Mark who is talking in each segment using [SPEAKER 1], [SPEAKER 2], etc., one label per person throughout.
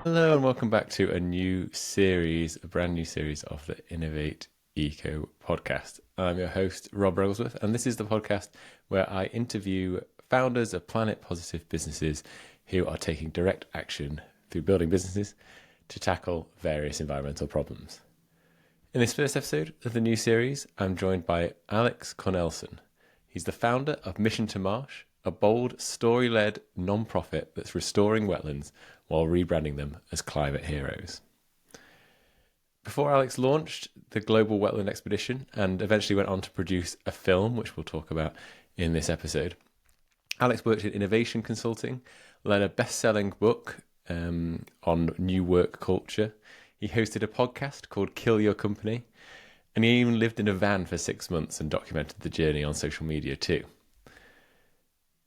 [SPEAKER 1] Hello and welcome back to a brand new series of the Innovate Eco podcast. I'm your host, Rob Rogglesworth, and this is the podcast where I interview founders of planet positive businesses who are taking direct action through building businesses to tackle various environmental problems. In this first episode of the new series, I'm joined by Alex Kornelsen. He's the founder of Mission to Marsh, a bold, story-led non-profit that's restoring wetlands while rebranding them as climate heroes. Before Alex launched the Global Wetland Expedition and eventually went on to produce a film, which we'll talk about in this episode, Alex worked in innovation consulting, led a best-selling book on new work culture. He hosted a podcast called Kill Your Company, and he even lived in a van for 6 months and documented the journey on social media too.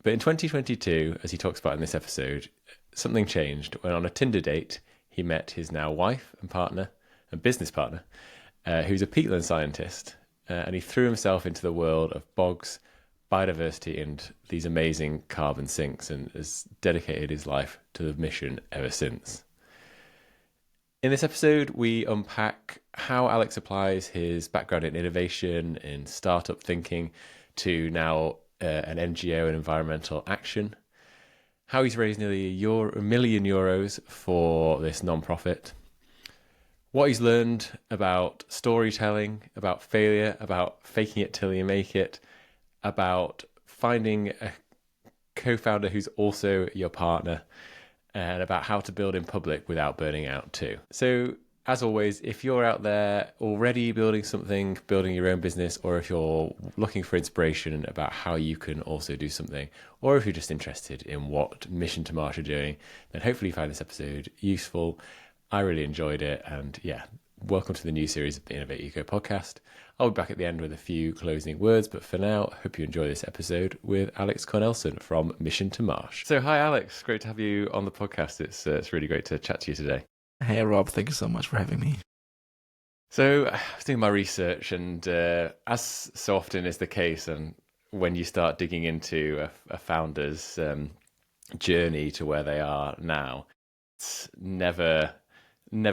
[SPEAKER 1] But in 2022, as he talks about in this episode, something changed when on a Tinder date, he met his now wife and partner and business partner, who's a peatland scientist, and he threw himself into the world of bogs, biodiversity, and these amazing carbon sinks, and has dedicated his life to the mission ever since. In this episode, we unpack how Alex applies his background in innovation, in startup thinking, to now an NGO and environmental action, how he's raised nearly a million euros for this non-profit, what he's learned about storytelling, about failure, about faking it till you make it, about finding a co-founder who's also your partner, and about how to build in public without burning out too. So, as always, if you're out there already building something, building your own business, or if you're looking for inspiration about how you can also do something, or if you're just interested in what Mission to Marsh are doing, then hopefully you find this episode useful. I really enjoyed it. And yeah, welcome to the new series of the Innovate Eco podcast. I'll be back at the end with a few closing words, but for now, hope you enjoy this episode with Alex Kornelsen from Mission to Marsh. So hi, Alex. Great to have you on the podcast. It's really great to chat to you today.
[SPEAKER 2] Hey, Rob, thank you so much for having me.
[SPEAKER 1] So I was doing my research, and as so often is the case, and when you start digging into a founder's journey to where they are now, it's never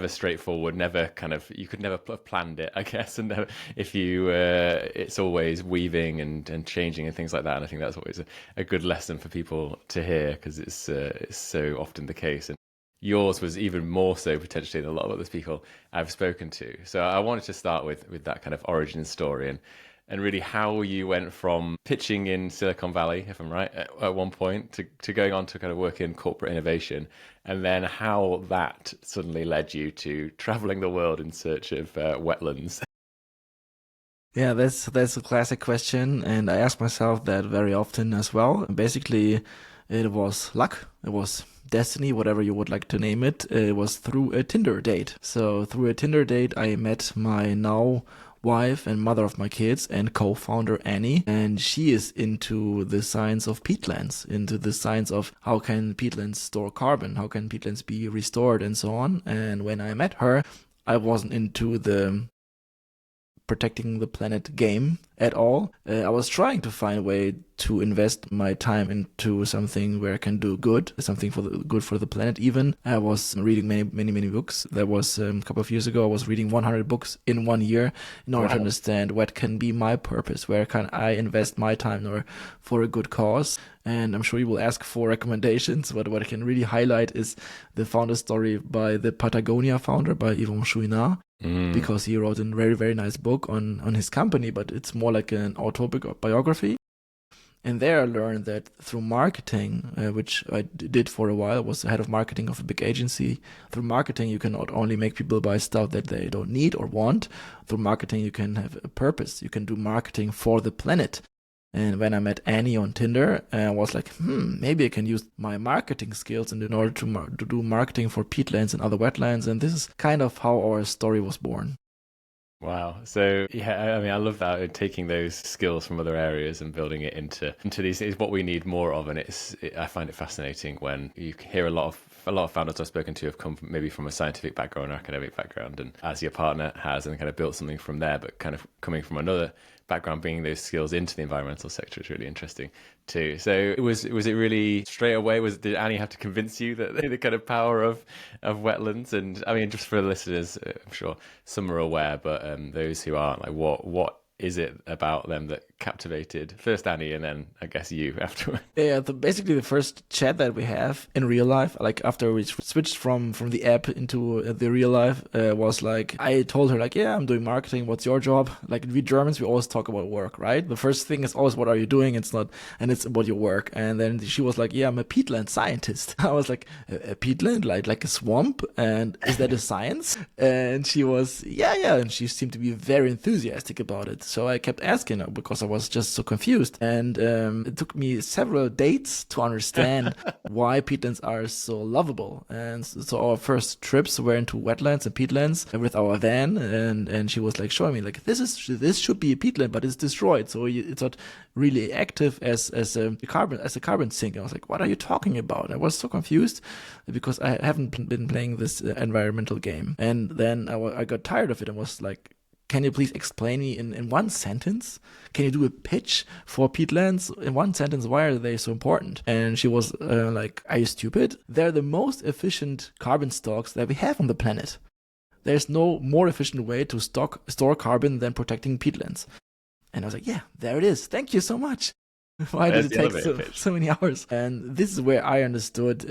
[SPEAKER 1] straightforward, you could never have planned it, I guess. And it's always weaving and changing and things like that. And I think that's always a good lesson for people to hear, because it's so often the case. And yours was even more so potentially than a lot of other people I've spoken to. So I wanted to start with that kind of origin story and really how you went from pitching in Silicon Valley, if I'm right, at one point, to going on to kind of work in corporate innovation, and then how that suddenly led you to traveling the world in search of wetlands.
[SPEAKER 2] Yeah, that's a classic question, and I ask myself that very often as well. Basically, it was luck, it was destiny, whatever you would like to name it. It was through a Tinder date. So through a Tinder date, I met my now wife and mother of my kids and co-founder Annie, and she is into the science of peatlands, into the science of how can peatlands store carbon, how can peatlands be restored, and so on. And when I met her, I wasn't into the protecting the planet game at all. I was trying to find a way to invest my time into something where I can do good, something good for the planet even. I was reading many books. There was a couple of years ago, I was reading 100 books in 1 year in order to understand what can be my purpose, where can I invest my time for a good cause. And I'm sure you will ask for recommendations, but what I can really highlight is the founder story by the Patagonia founder, by Yvon Chouinard. Because he wrote a very, very nice book on his company, but it's more like an autobiography. And there I learned that through marketing, which I did for a while, I was the head of marketing of a big agency. Through marketing, you can not only make people buy stuff that they don't need or want. Through marketing, you can have a purpose. You can do marketing for the planet. And when I met Annie on Tinder, I was like, maybe I can use my marketing skills in order to do marketing for peatlands and other wetlands. And this is kind of how our story was born.
[SPEAKER 1] Wow. So yeah, I mean, I love that, taking those skills from other areas and building it into these is what we need more of. And I find it fascinating when you hear a lot of founders I've spoken to have come maybe from a scientific background or academic background, and as your partner has, and kind of built something from there, but kind of coming from another background, bringing those skills into the environmental sector is really interesting too. So was it really straight away? Did Annie have to convince you that the kind of power of wetlands? And I mean, just for the listeners, I'm sure some are aware, but those who aren't, like what is it about them that captivated first Annie and then I guess you afterward?
[SPEAKER 2] Yeah, basically the first chat that we have in real life, like after we switched from the app into the real life, was like, I told her like, yeah, I'm doing marketing. What's your job? Like we Germans, we always talk about work, right? The first thing is always, what are you doing? It's about your work. And then she was like, yeah, I'm a peatland scientist. I was like, a peatland, like a swamp? And is that a science? And she was, yeah. And she seemed to be very enthusiastic about it. So I kept asking her because I was just so confused. And it took me several dates to understand why peatlands are so lovable. And so our first trips were into wetlands and peatlands with our van. And she was like showing me like, this should be a peatland, but it's destroyed. So it's not really active as a carbon sink. I was like, what are you talking about? I was so confused because I haven't been playing this environmental game. And then I got tired of it and was like, can you please explain me in one sentence? Can you do a pitch for peatlands in one sentence? Why are they so important? And she was like, are you stupid? They're the most efficient carbon stocks that we have on the planet. There's no more efficient way to store carbon than protecting peatlands. And I was like, yeah, there it is. Thank you so much. Why did it take so many hours? And this is where I understood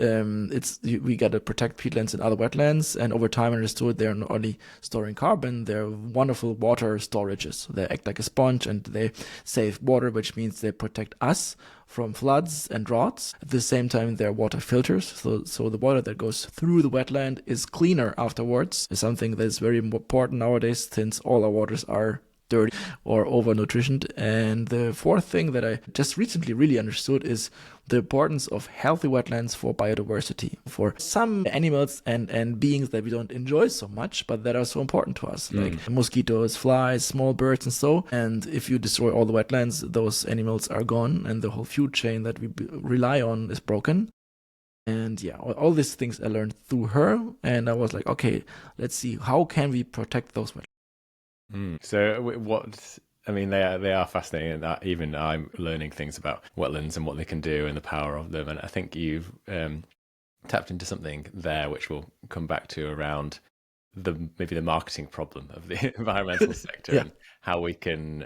[SPEAKER 2] we got to protect peatlands and other wetlands. And over time, I understood they're not only storing carbon, they're wonderful water storages. They act like a sponge and they save water, which means they protect us from floods and droughts. At the same time, they're water filters. So the water that goes through the wetland is cleaner afterwards. It's something that's very important nowadays since all our waters are dirty or overnutritioned. And the fourth thing that I just recently really understood is the importance of healthy wetlands for biodiversity, for some animals and beings that we don't enjoy so much, but that are so important to us, like mosquitoes, flies, small birds, and so. And if you destroy all the wetlands, those animals are gone, and the whole food chain that we rely on is broken. And yeah, all these things I learned through her, and I was like, okay, let's see, how can we protect those wetlands?
[SPEAKER 1] So what, I mean, they are fascinating, and even I'm learning things about wetlands and what they can do and the power of them. And I think you've tapped into something there, which we'll come back to around maybe the marketing problem of the environmental sector and how we can,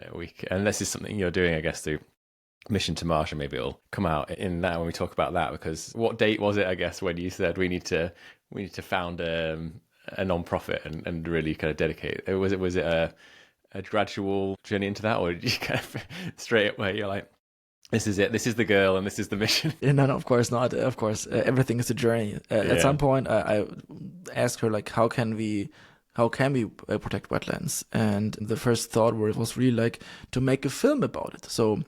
[SPEAKER 1] and this is something you're doing, I guess, through Mission to Marsh, and maybe it'll come out in that when we talk about that. Because what date was it, I guess, when you said we need to found a non-profit and really kind of dedicate? Was it a gradual journey into that, or did you kind of straight away you're like, this is it, this is the girl, and this is the mission?
[SPEAKER 2] No, of course not. Of course, everything is a journey. At some point, I asked her like, how can we protect wetlands? And the first thought was really like to make a film about it. So.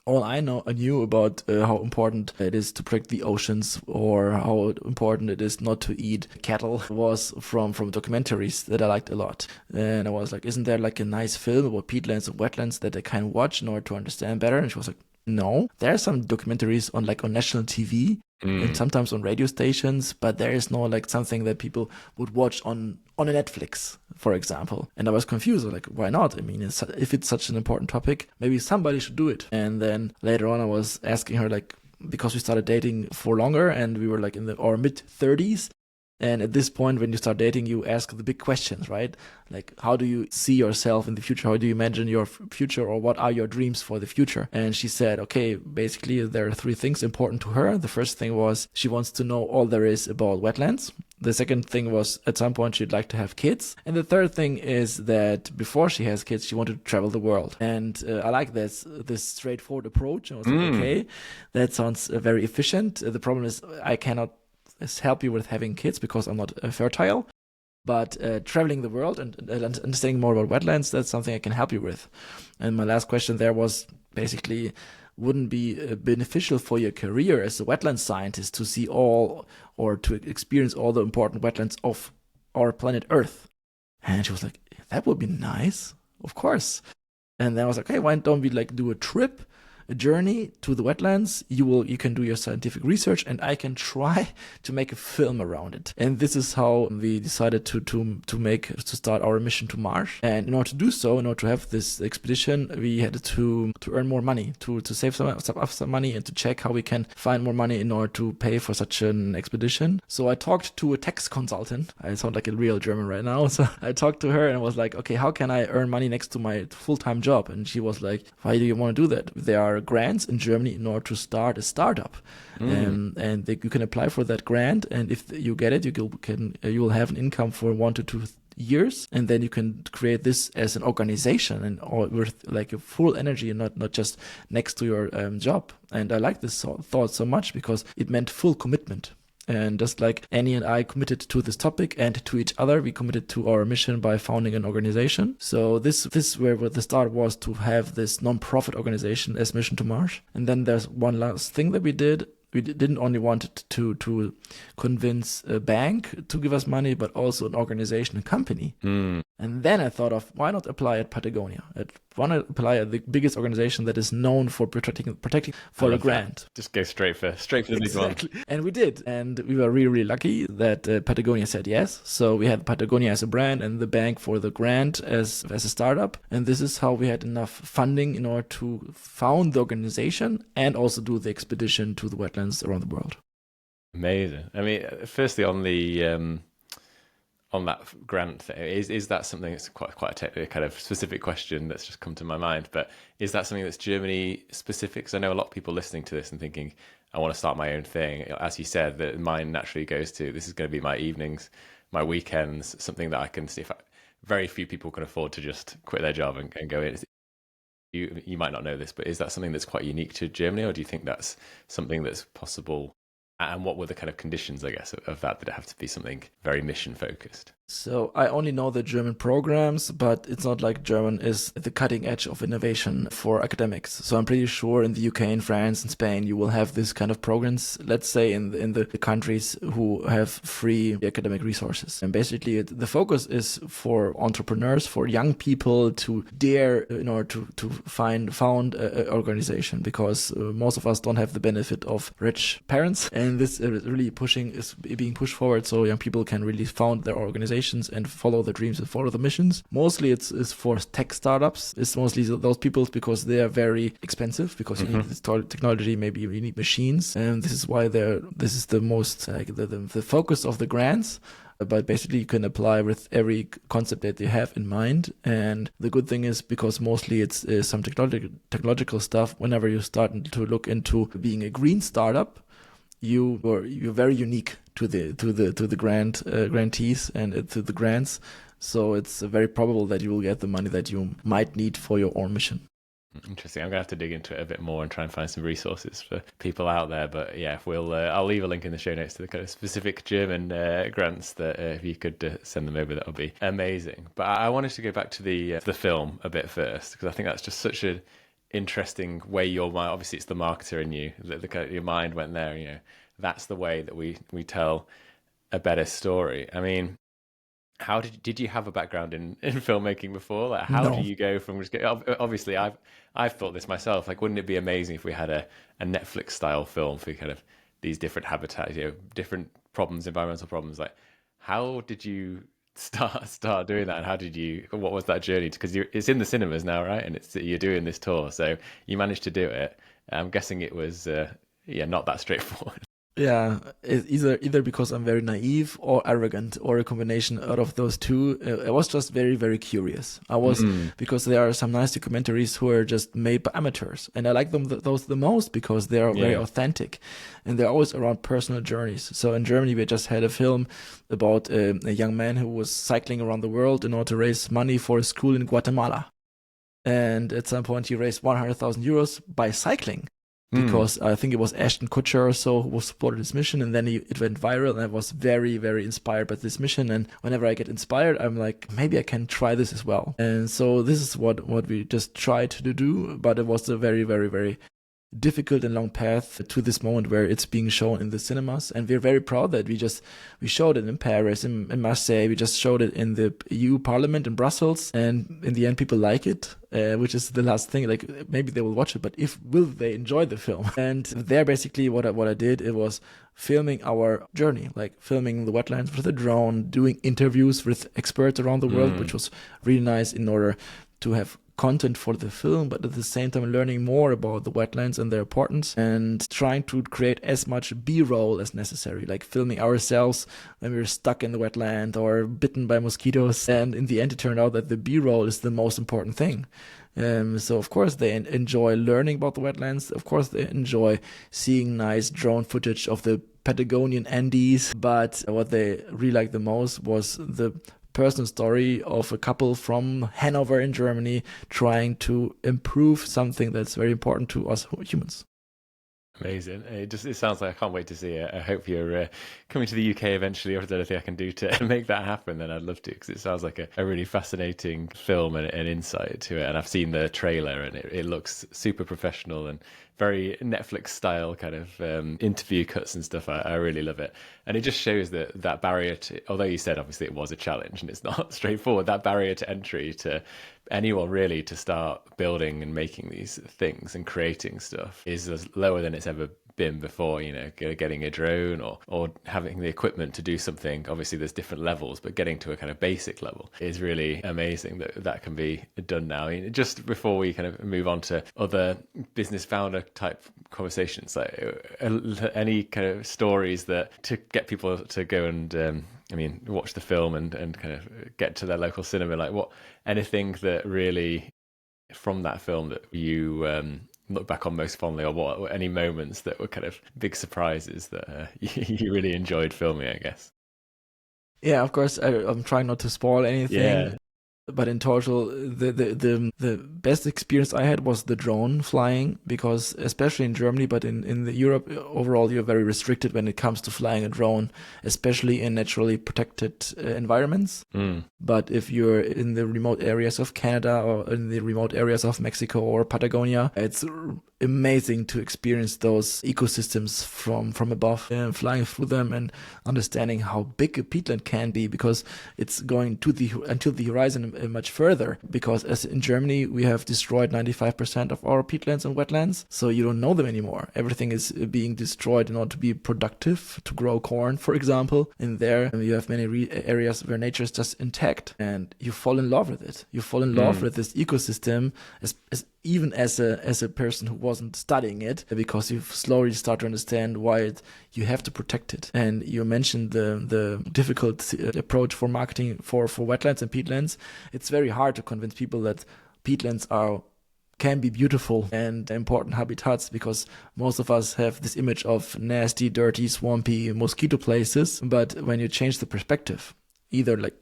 [SPEAKER 2] All I knew about how important it is to protect the oceans, or how important it is not to eat cattle, was from documentaries that I liked a lot. And I was like, isn't there like a nice film about peatlands and wetlands that I can watch in order to understand better? And she was like, no, there are some documentaries on national TV and sometimes on radio stations, but there is no like something that people would watch on a Netflix, for example. And I was confused. I was like, why not? I mean, if it's such an important topic, maybe somebody should do it. And then later on, I was asking her, like, because we started dating for longer and we were like in our mid-30s. And at this point, when you start dating, you ask the big questions, right? Like, how do you see yourself in the future? How do you imagine your future, or what are your dreams for the future? And she said, okay, basically there are three things important to her. The first thing was she wants to know all there is about wetlands. The second thing was at some point she'd like to have kids. And the third thing is that before she has kids, she wanted to travel the world. And I like this straightforward approach. I was like, okay, that sounds very efficient. The problem is I cannot help you with having kids because I'm not fertile, but traveling the world and understanding more about wetlands, that's something I can help you with. And my last question there was basically, wouldn't be beneficial for your career as a wetland scientist to see all, or to experience all the important wetlands of our planet Earth? And she was like, that would be nice, of course. And then I was like, okay, why don't we do a trip a journey to the wetlands. You can do your scientific research, and I can try to make a film around it. And this is how we decided to start our mission to Marsh. And in order to do so, in order to have this expedition, we had to earn more money, to save some money, and to check how we can find more money in order to pay for such an expedition. So I talked to a tax consultant. I sound like a real German right now. So I talked to her and was like, okay, how can I earn money next to my full-time job? And she was like, why do you want to do that? There are grants in Germany in order to start a startup. And you can apply for that grant. And if you get it, you will have an income for 1 to 2 years, and then you can create this as an organization and or with like a full energy and not just next to your job. And I like this thought so much because it meant full commitment. And just like Annie and I committed to this topic and to each other, we committed to our mission by founding an organization. So this where the start was, to have this non-profit organization as Mission to Marsh. And then there's one last thing that we did. We didn't only want to convince a bank to give us money, but also an organization, a company. And then I thought of, why not apply at Patagonia? Why not apply at the biggest organization that is known for protecting for a grant?
[SPEAKER 1] That. Just go straight for the big one.
[SPEAKER 2] And we did. And we were really, really lucky that Patagonia said yes. So we had Patagonia as a brand and the bank for the grant as a startup. And this is how we had enough funding in order to found the organization and also do the expedition to the wetlands around the world.
[SPEAKER 1] Amazing. I mean, firstly, on the on that grant thing, is that something that's quite a kind of specific question that's just come to my mind, but is that something that's Germany specific? Because I know a lot of people listening to this and thinking, I want to start my own thing. As you said, that mine naturally goes to, this is going to be my evenings, my weekends, something that I can see. Very few people can afford to just quit their job and go in. You might not know this, but is that something that's quite unique to Germany, or do you think that's something that's possible? And what were the kind of conditions, I guess, of that? Did it have to be something very mission focused?
[SPEAKER 2] So I only know the German programs, but it's not like German is at the cutting edge of innovation for academics. So I'm pretty sure in the UK and France and Spain, you will have this kind of programs, let's say in the countries who have free academic resources. And basically the focus is for entrepreneurs, for young people to dare in order to found an organization, because most of us don't have the benefit of rich parents. And this is really being pushed forward so young people can really found their organization and follow the dreams and follow the missions. Mostly it's for tech startups. It's mostly those people because they are very expensive, because you need this technology, maybe you need machines. And this is why this is the most the focus of the grants. But basically you can apply with every concept that you have in mind. And the good thing is, because mostly it's some technological stuff, whenever you start to look into being a green startup, you're very unique to the grantees and to the grants. So it's very probable that you will get the money that you might need for your own mission.
[SPEAKER 1] Interesting. I'm gonna have to dig into it a bit more and try and find some resources for people out there. But yeah, I'll leave a link in the show notes to the kind of specific German grants that if you could send them over, that would be amazing. But I wanted to go back to the film a bit first, because I think that's just such an interesting way your mind. Obviously, it's the marketer in you. Your mind went there. That's the way that we tell a better story. I mean, how did you have a background in filmmaking before? Like, how do you go from just obviously I've thought this myself. Like, wouldn't it be amazing if we had a Netflix style film for kind of these different habitats, different problems, environmental problems? Like, how did you start doing that, and what was that journey? Because it's in the cinemas now, right? And you're doing this tour, so you managed to do it. I'm guessing it was not that straightforward.
[SPEAKER 2] Yeah, it's either because I'm very naive or arrogant, or a combination out of those two. I was just very, very curious. I was because there are some nice documentaries who are just made by amateurs, and I like those the most because they are very authentic, and they're always around personal journeys. So in Germany, we just had a film about a young man who was cycling around the world in order to raise money for a school in Guatemala, and at some point he raised 100,000 euros by cycling. Because I think it was Ashton Kutcher or so who supported his mission, and then it went viral, and I was very, very inspired by this mission. And whenever I get inspired, I'm like, maybe I can try this as well. And so this is what we just tried to do, but it was a very, very, very difficult and long path to this moment where it's being shown in the cinemas. And we're very proud that we showed it in Paris, in Marseille, we just showed it in the EU Parliament in Brussels, and in the end people like it, which is the last thing. Like, maybe they will watch it, but will they enjoy the film? And there basically what I did, it was filming our journey, like filming the wetlands with a drone, doing interviews with experts around the world, which was really nice in order to have content for the film, but at the same time learning more about the wetlands and their importance, and trying to create as much B-roll as necessary, like filming ourselves when we were stuck in the wetland or bitten by mosquitoes. And in the end, it turned out that the B-roll is the most important thing. So of course they enjoy learning about the wetlands. Of course they enjoy seeing nice drone footage of the Patagonian Andes. But what they really liked the most was the personal story of a couple from Hanover in Germany trying to improve something that's very important to us humans.
[SPEAKER 1] Amazing. It sounds like I can't wait to see it. I hope you're coming to the UK eventually, or if there's anything I can do to make that happen, then I'd love to, because it sounds like a really fascinating film and an insight to it. And I've seen the trailer and it looks super professional and very Netflix style kind of interview cuts and stuff. I really love it. And it just shows that barrier to, although you said obviously it was a challenge and it's not straightforward, that barrier to entry to anyone really to start building and making these things and creating stuff is as lower than it's ever been before. You know, getting a drone or having the equipment to do something. Obviously there's different levels, but getting to a kind of basic level is really amazing that can be done now. I mean, just before we kind of move on to other business founder type conversations, like any kind of stories that to get people to go and watch the film and kind of get to their local cinema, like anything that really from that film that you look back on most fondly, or any moments that were kind of big surprises that you really enjoyed filming, I guess.
[SPEAKER 2] Yeah, of course, I'm trying not to spoil anything.
[SPEAKER 1] Yeah.
[SPEAKER 2] But in total, the best experience I had was the drone flying, because especially in Germany, but in the Europe overall, you're very restricted when it comes to flying a drone, especially in naturally protected environments. But if you're in the remote areas of Canada or in the remote areas of Mexico or Patagonia, it's amazing to experience those ecosystems from above, and flying through them and understanding how big a peatland can be, because it's going until the horizon much further, because as in Germany we have destroyed 95% of our peatlands and wetlands, so you don't know them anymore. Everything is being destroyed in order to be productive, to grow corn, for example. And there you have many areas where nature is just intact, and you fall in love with it. You fall in love with this ecosystem even as a person who wasn't studying it, because you slowly start to understand why you have to protect it. And you mentioned the difficult approach for marketing for wetlands and peatlands. It's very hard to convince people that peatlands can be beautiful and important habitats, because most of us have this image of nasty, dirty, swampy, mosquito places. But when you change the perspective, either like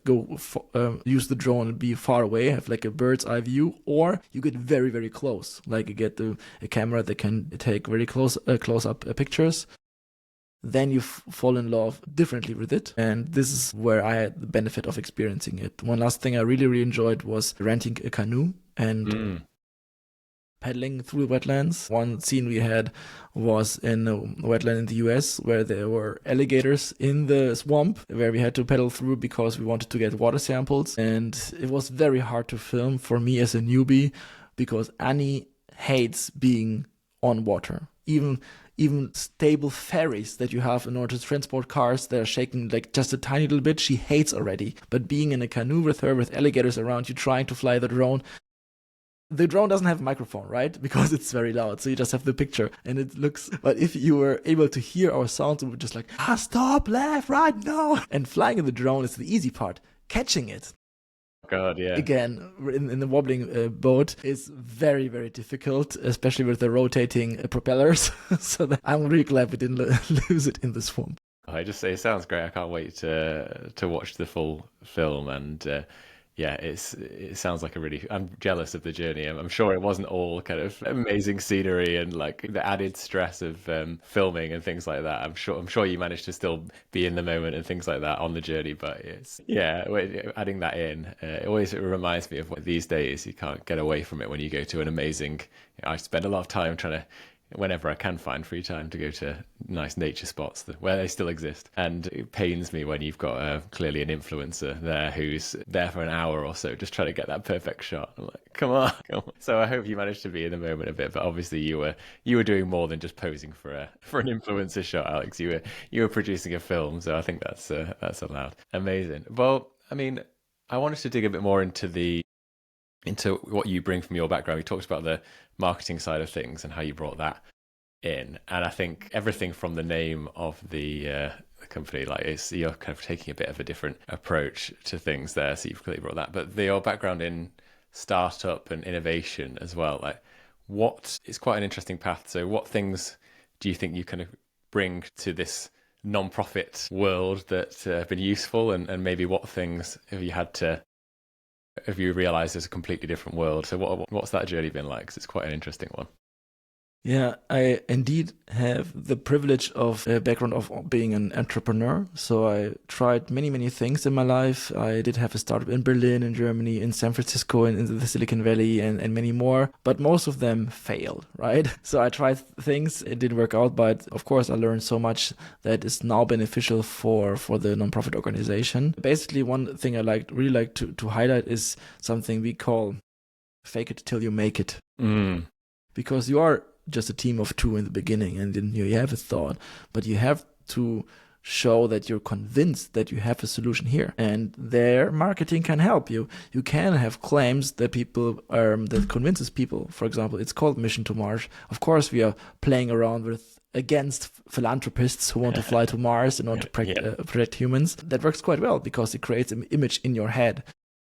[SPEAKER 2] use the drone and be far away, have like a bird's eye view, or you get very, very close, like you get a camera that can take very close up pictures. Then you fall in love differently with it. And this is where I had the benefit of experiencing it. One last thing I really, really enjoyed was renting a canoe and paddling through the wetlands. One scene we had was in a wetland in the US where there were alligators in the swamp, where we had to paddle through because we wanted to get water samples. And it was very hard to film for me as a newbie, because Annie hates being on water. Even stable ferries that you have in order to transport cars that are shaking like just a tiny little bit, she hates already. But being in a canoe with her, with alligators around you, trying to fly the drone doesn't have a microphone, right? Because it's very loud. So you just have the picture and it looks, but if you were able to hear our sounds, it would just like, stop, left, right, no. And flying in the drone is the easy part. Catching it,
[SPEAKER 1] God, yeah.
[SPEAKER 2] again, in the wobbling boat is very, very difficult, especially with the rotating propellers. So I'm really glad we didn't lose it in the swamp.
[SPEAKER 1] It sounds great. I can't wait to watch the full film. And yeah, it sounds like I'm jealous of the journey. I'm sure it wasn't all kind of amazing scenery and like the added stress of filming and things like that. I'm sure you managed to still be in the moment and things like that on the journey. But adding that in, it always reminds me of what these days you can't get away from it when you go to an amazing. I spend a lot of time trying to whenever I can find free time to go to nice nature spots where they still exist. And it pains me when you've got clearly an influencer there who's there for an hour or so just trying to get that perfect shot. I'm like, come on, come on. So I hope you managed to be in the moment a bit, but obviously you were doing more than just posing for an influencer shot, Alex. You were producing a film, so I think that's allowed. Amazing. Well, I mean, I wanted to dig a bit more into what you bring from your background. We talked about the marketing side of things and how you brought that in, and I think everything from the name of the company, like you're kind of taking a bit of a different approach to things there. So you've clearly brought that, but your background in startup and innovation as well, like what is quite an interesting path. So what things do you think you kind of bring to this non-profit world that have been useful, and maybe what things have you realized there's a completely different world? So what's that journey been like? Because it's quite an interesting one.
[SPEAKER 2] Yeah, I indeed have the privilege of a background of being an entrepreneur. So I tried many, many things in my life. I did have a startup in Berlin, in Germany, in San Francisco, in the Silicon Valley, and many more. But most of them failed, right? So I tried things, it didn't work out. But of course, I learned so much that is now beneficial for the nonprofit organization. Basically, one thing I really like to highlight is something we call fake it till you make it. Because you are just a team of two in the beginning, and then you have a thought, but you have to show that you're convinced that you have a solution here, and their marketing can help you. You can have claims that people that convinces people. For example, it's called Mission to Marsh. Of course, we are playing around with against philanthropists who want to fly to Mars in order to protect humans. That works quite well because it creates an image in your head.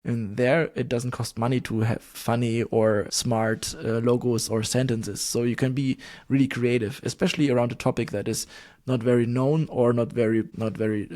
[SPEAKER 2] And there, it doesn't cost money to have funny or smart logos or sentences. So you can be really creative, especially around a topic that is not very known or not very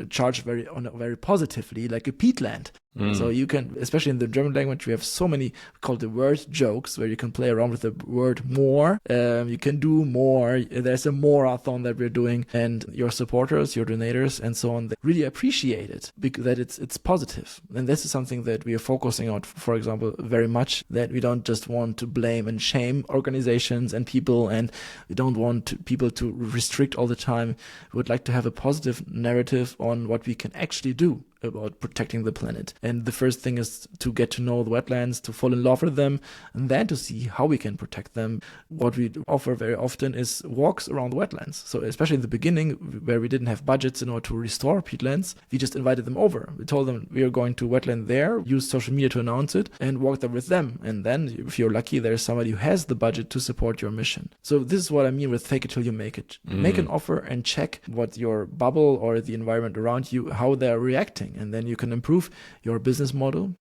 [SPEAKER 2] charged very positively, like a peatland. So you can, especially in the German language, we have so many called the word jokes where you can play around with the word more. You can do more. There's a more-a-thon that we're doing, and your supporters, your donators, and so on, they really appreciate it because that it's positive. And this is something that we are focusing on, for example, very much, that we don't just want to blame and shame organizations and people, and we don't want people to restrict all the time. We would like to have a positive narrative on what we can actually do about protecting the planet. And the first thing is to get to know the wetlands, to fall in love with them, and then to see how we can protect them. What we offer very often is walks around the wetlands. So especially in the beginning, where we didn't have budgets in order to restore peatlands, we just invited them over. We told them we are going to wetland there, use social media to announce it, and walk there with them. And then, if you're lucky, there's somebody who has the budget to support your mission. So this is what I mean with fake it till you make it. Make an offer and check what your bubble or the environment around you, how they're reacting. And then you can improve your business model.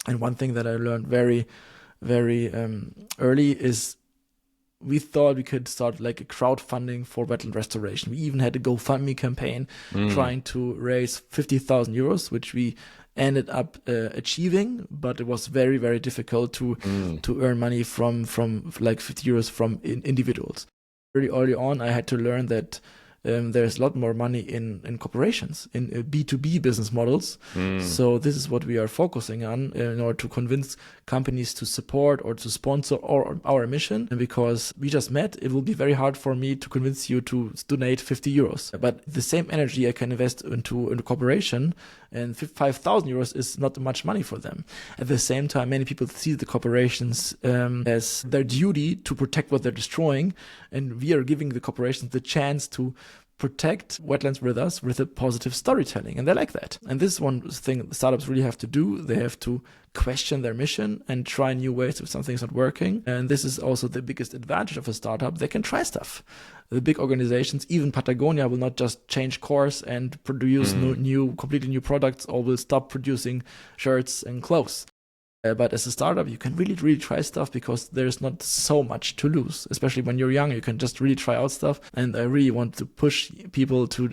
[SPEAKER 2] And one thing that I learned very, very early is we thought we could start like a crowdfunding for wetland restoration. We even had a GoFundMe campaign trying to raise 50,000 euros, which we ended up achieving, but it was very, very difficult to earn money from like 50 euros from individuals. Very early on, I had to learn that there's a lot more money in corporations, in B2B business models. So this is what we are focusing on in order to convince companies to support or to sponsor our mission. And because we just met, it will be very hard for me to convince you to donate 50 euros. But the same energy I can invest into a corporation, and 5,000 euros is not much money for them. At the same time, many people see the corporations as their duty to protect what they're destroying, and we are giving the corporations the chance to protect wetlands with us with a positive storytelling, and they like that. And this is one thing startups really have to do. They have to question their mission and try new ways if something's not working. And this is also the biggest advantage of a startup. They can try stuff. The big organizations, even Patagonia, will not just change course and produce completely new products, or will stop producing shirts and clothes. But as a startup, you can really, really try stuff because there's not so much to lose. Especially when you're young, you can just really try out stuff. And I really want to push people to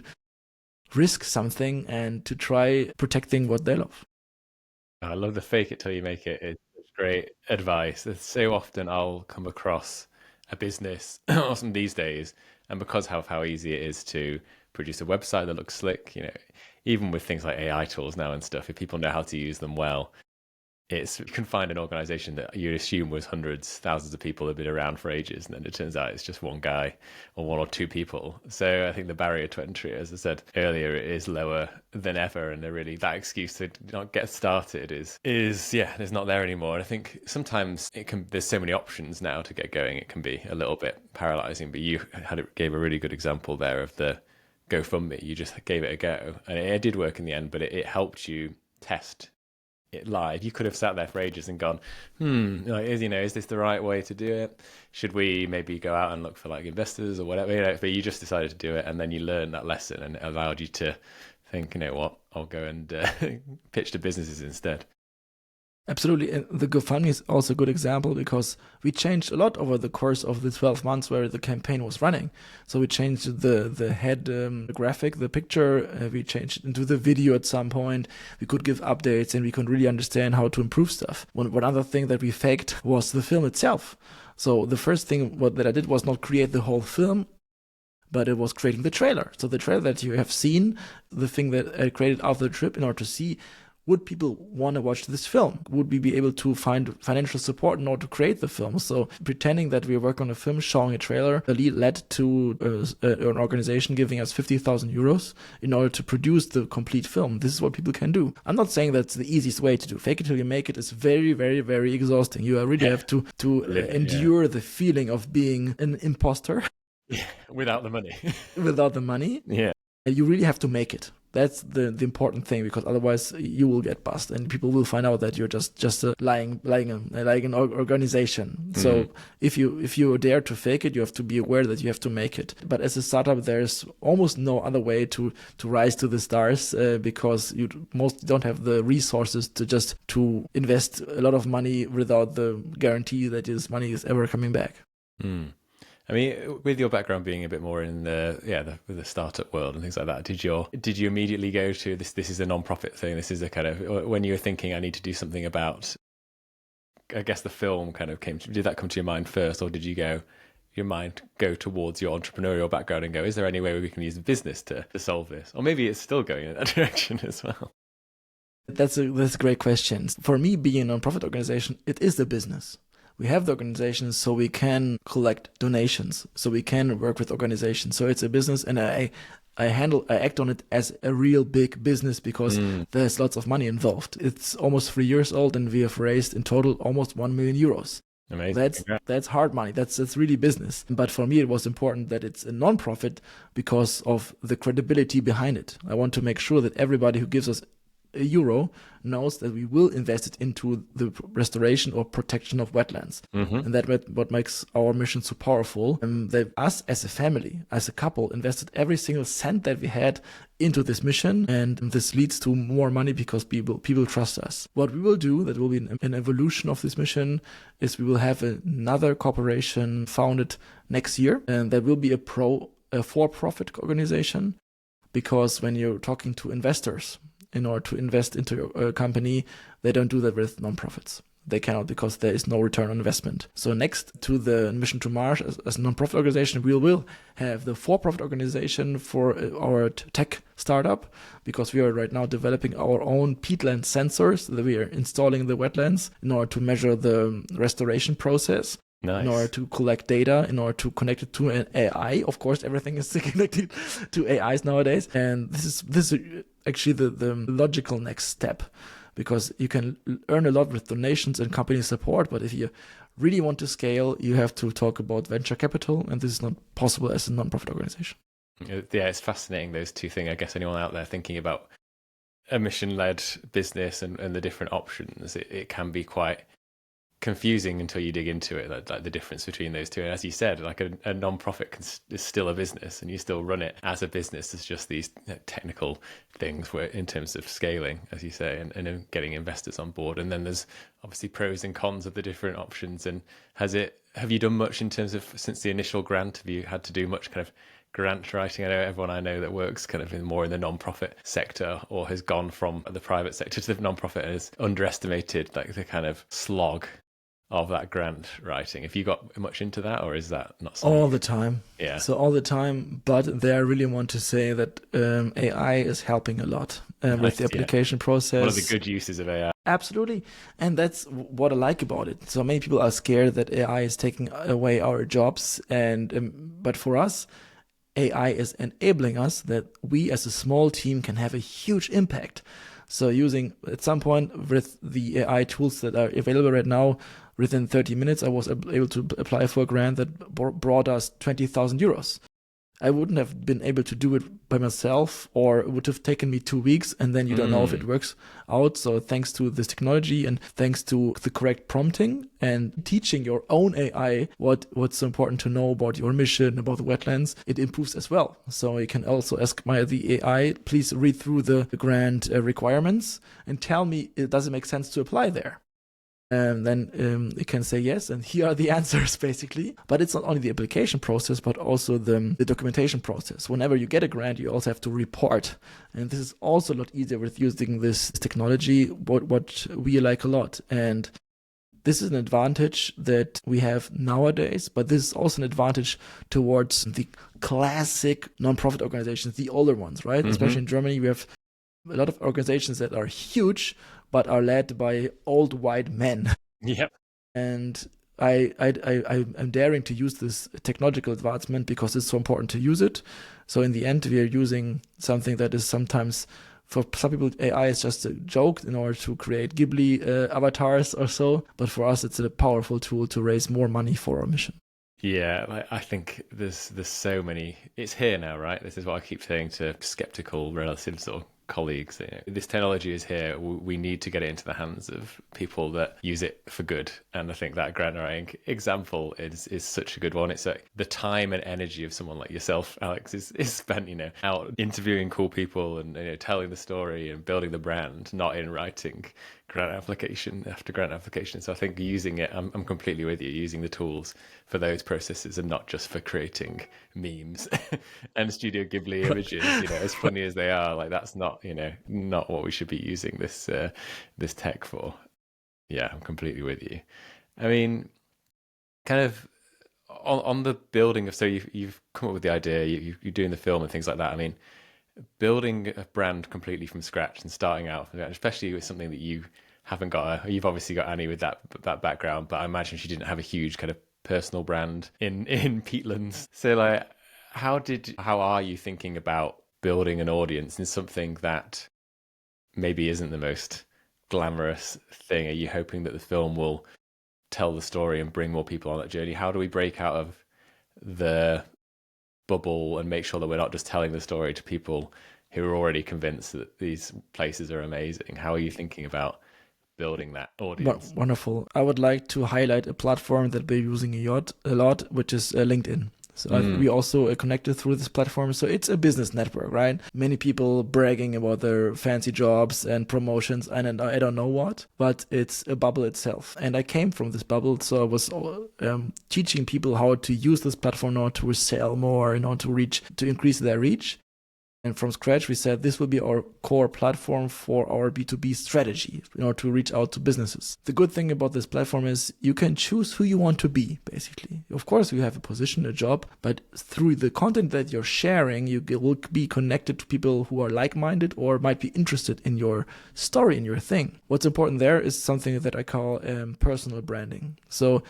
[SPEAKER 2] risk something and to try protecting what they love.
[SPEAKER 1] I love the fake it till you make it. It's great advice. So often I'll come across a business awesome these days, and because of how easy it is to produce a website that looks slick, even with things like AI tools now and stuff, if people know how to use them well, you can find an organization that you assume was hundreds, thousands of people have been around for ages, and then it turns out it's just one guy or one or two people. So I think the barrier to entry, as I said earlier, is lower than ever, and that excuse to not get started is it's not there anymore. And I think sometimes there's so many options now to get going, it can be a little bit paralyzing. But you gave a really good example there of the GoFundMe. You just gave it a go, and it did work in the end, but it helped you test it live. You could have sat there for ages and gone, is this the right way to do it? Should we maybe go out and look for like investors or whatever? But you just decided to do it, and then you learned that lesson, and it allowed you to think, you know what, I'll go and pitch to businesses instead.
[SPEAKER 2] Absolutely. And the GoFundMe is also a good example because we changed a lot over the course of the 12 months where the campaign was running. So we changed the head graphic, the picture, we changed it into the video at some point. We could give updates and we could really understand how to improve stuff. One other thing that we faked was the film itself. So the first thing that I did was not create the whole film, but it was creating the trailer. So the trailer that you have seen, the thing that I created after the trip in order to see, would people want to watch this film? Would we be able to find financial support in order to create the film? So pretending that we work on a film, showing a trailer, led to an organization giving us 50,000 euros in order to produce the complete film. This is what people can do. I'm not saying that's the easiest way to do. Fake it till you make it is very, very, very exhausting. You really have to endure the feeling of being an imposter.
[SPEAKER 1] Without the money.
[SPEAKER 2] Without the money.
[SPEAKER 1] Yeah.
[SPEAKER 2] You really have to make it. That's the important thing, because otherwise you will get bust and people will find out that you're just a lying organization. Mm-hmm. So if you dare to fake it, you have to be aware that you have to make it. But as a startup, there's almost no other way to rise to the stars because you don't have the resources to invest a lot of money without the guarantee that this money is ever coming back.
[SPEAKER 1] Mm. I mean, with your background being a bit more in the startup world and things like that, did you immediately go to this? This is a non-profit thing. This is a kind of, when you were thinking, I need to do something about, I guess the film kind of did that come to your mind first, or did your mind go towards your entrepreneurial background and go, is there any way we can use business to solve this? Or maybe it's still going in that direction as well.
[SPEAKER 2] That's a great question. For me, being a non-profit organization, it is the business. We have the organizations so we can collect donations, so we can work with organizations. So it's a business, and I act on it as a real big business because there's lots of money involved. It's almost 3 years old, and we have raised in total almost 1 million euros.
[SPEAKER 1] Amazing.
[SPEAKER 2] That's hard money. That's really business. But for me, it was important that it's a non-profit because of the credibility behind it. I want to make sure that everybody who gives us €1 knows that we will invest it into the restoration or protection of wetlands. Mm-hmm. And that's what makes our mission so powerful. That us as a family, as a couple, invested every single cent that we had into this mission, and this leads to more money because people trust us. What we will do, that will be an evolution of this mission, is we will have another corporation founded next year, and that will be a for-profit organization, because when you're talking to investors, in order to invest into a company, they don't do that with non-profits. They cannot, because there is no return on investment. So next to the mission to Marsh as a non-profit organization, we will have the for-profit organization for our tech startup, because we are right now developing our own peatland sensors that we are installing in the wetlands in order to measure the restoration process. Nice. In order to collect data, in order to connect it to an AI. Of course, everything is connected to AIs nowadays. And this is actually the logical next step, because you can earn a lot with donations and company support. But if you really want to scale, you have to talk about venture capital. And this is not possible as a non-profit organization.
[SPEAKER 1] Yeah, it's fascinating, those two things. I guess anyone out there thinking about a mission-led business and the different options, it can be quite confusing until you dig into it, like the difference between those two. And as you said, like a non-profit is still a business, and you still run it as a business. It's just these technical things where, in terms of scaling, as you say, and getting investors on board. And then there's obviously pros and cons of the different options. And have you done much in terms of, since the initial grant, have you had to do much kind of grant writing? I know everyone I know that works kind of more in the non-profit sector, or has gone from the private sector to the non-profit, and has underestimated like the kind of slog of that grant writing? Have you got much into that, or is that not something?
[SPEAKER 2] All the time.
[SPEAKER 1] Yeah.
[SPEAKER 2] So all the time, but there I really want to say that AI is helping a lot with
[SPEAKER 1] Nice,
[SPEAKER 2] the
[SPEAKER 1] yeah.
[SPEAKER 2] application
[SPEAKER 1] One of the
[SPEAKER 2] process.
[SPEAKER 1] good uses of AI.
[SPEAKER 2] Absolutely. And that's what I like about it. So many people are scared that AI is taking away our jobs. And but for us, AI is enabling us that we as a small team can have a huge impact. So using at some point with the AI tools that are available right now, within 30 minutes, I was able to apply for a grant that brought us 20,000 euros. I wouldn't have been able to do it by myself, or it would have taken me 2 weeks, and then you don't know if it works out. So thanks to this technology and thanks to the correct prompting and teaching your own AI what's important to know about your mission, about the wetlands, it improves as well. So you can also ask the AI, please read through the grant requirements and tell me, does it make sense to apply there? And then it can say yes, and here are the answers basically. But it's not only the application process, but also the documentation process. Whenever you get a grant, you also have to report, and this is also a lot easier with using this technology. What we like a lot, and this is an advantage that we have nowadays, but this is also an advantage towards the classic nonprofit organizations, the older ones, right? Mm-hmm. Especially in Germany, we have a lot of organizations that are huge, but are led by old white men.
[SPEAKER 1] Yep.
[SPEAKER 2] And I'm daring to use this technological advancement because it's so important to use it. So in the end, we are using something that is sometimes, for some people, AI is just a joke in order to create Ghibli avatars or so. But for us, it's a powerful tool to raise more money for our mission.
[SPEAKER 1] Yeah, I think there's so many. It's here now, right? This is what I keep saying to skeptical relatives or colleagues. This technology is here. We need to get it into the hands of people that use it for good. And I think that grant writing example is such a good one. It's like the time and energy of someone like yourself, Alex, is spent, out interviewing cool people and telling the story and building the brand, not in writing grant application after grant application. So I think using it, I'm completely with you, using the tools for those processes and not just for creating memes and Studio Ghibli images, as funny as they are, like that's not what we should be using this tech for. Yeah, I'm completely with you. I mean, kind of on the building of, so you've come up with the idea, you're doing the film and things like that. I mean, building a brand completely from scratch and starting out, especially with something that you haven't got, you've obviously got Annie with that background, but I imagine she didn't have a huge kind of personal brand in Peatlands. So like, how are you thinking about building an audience in something that maybe isn't the most glamorous thing? Are you hoping that the film will tell the story and bring more people on that journey? How do we break out of the bubble and make sure that we're not just telling the story to people who are already convinced that these places are amazing? How are you thinking about building that audience?
[SPEAKER 2] Wonderful. I would like to highlight a platform that we're using a lot, which is LinkedIn. So we also are connected through this platform. So it's a business network, right? Many people bragging about their fancy jobs and promotions and I don't know what, but it's a bubble itself. And I came from this bubble. So I was teaching people how to use this platform now to sell more and to increase their reach. And from scratch, we said this will be our core platform for our B2B strategy in order to reach out to businesses. The good thing about this platform is you can choose who you want to be, basically. Of course, you have a position, a job, but through the content that you're sharing, you will be connected to people who are like-minded or might be interested in your story, in your thing. What's important there is something that I call personal branding. So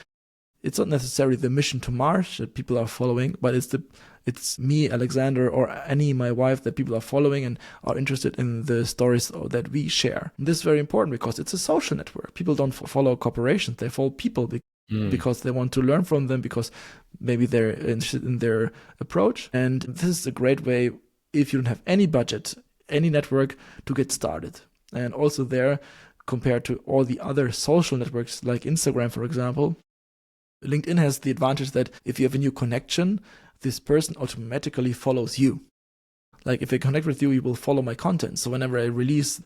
[SPEAKER 2] it's not necessarily the mission to Marsh that people are following, but it's me, Alexander, or Annie, my wife, that people are following and are interested in the stories that we share. And this is very important because it's a social network. People don't follow corporations, they follow people because they want to learn from them, because maybe they're interested in their approach. And this is a great way, if you don't have any budget, any network, to get started. And also there, compared to all the other social networks like Instagram, for example, LinkedIn has the advantage that if you have a new connection, this person automatically follows you. Like if I connect with you, you will follow my content. So whenever I release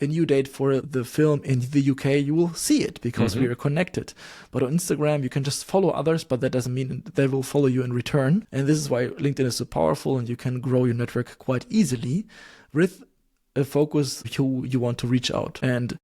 [SPEAKER 2] a new date for the film in the UK, you will see it because we are connected. But on Instagram, you can just follow others, but that doesn't mean they will follow you in return. And this is why LinkedIn is so powerful, and you can grow your network quite easily with a focus who you want to reach out. And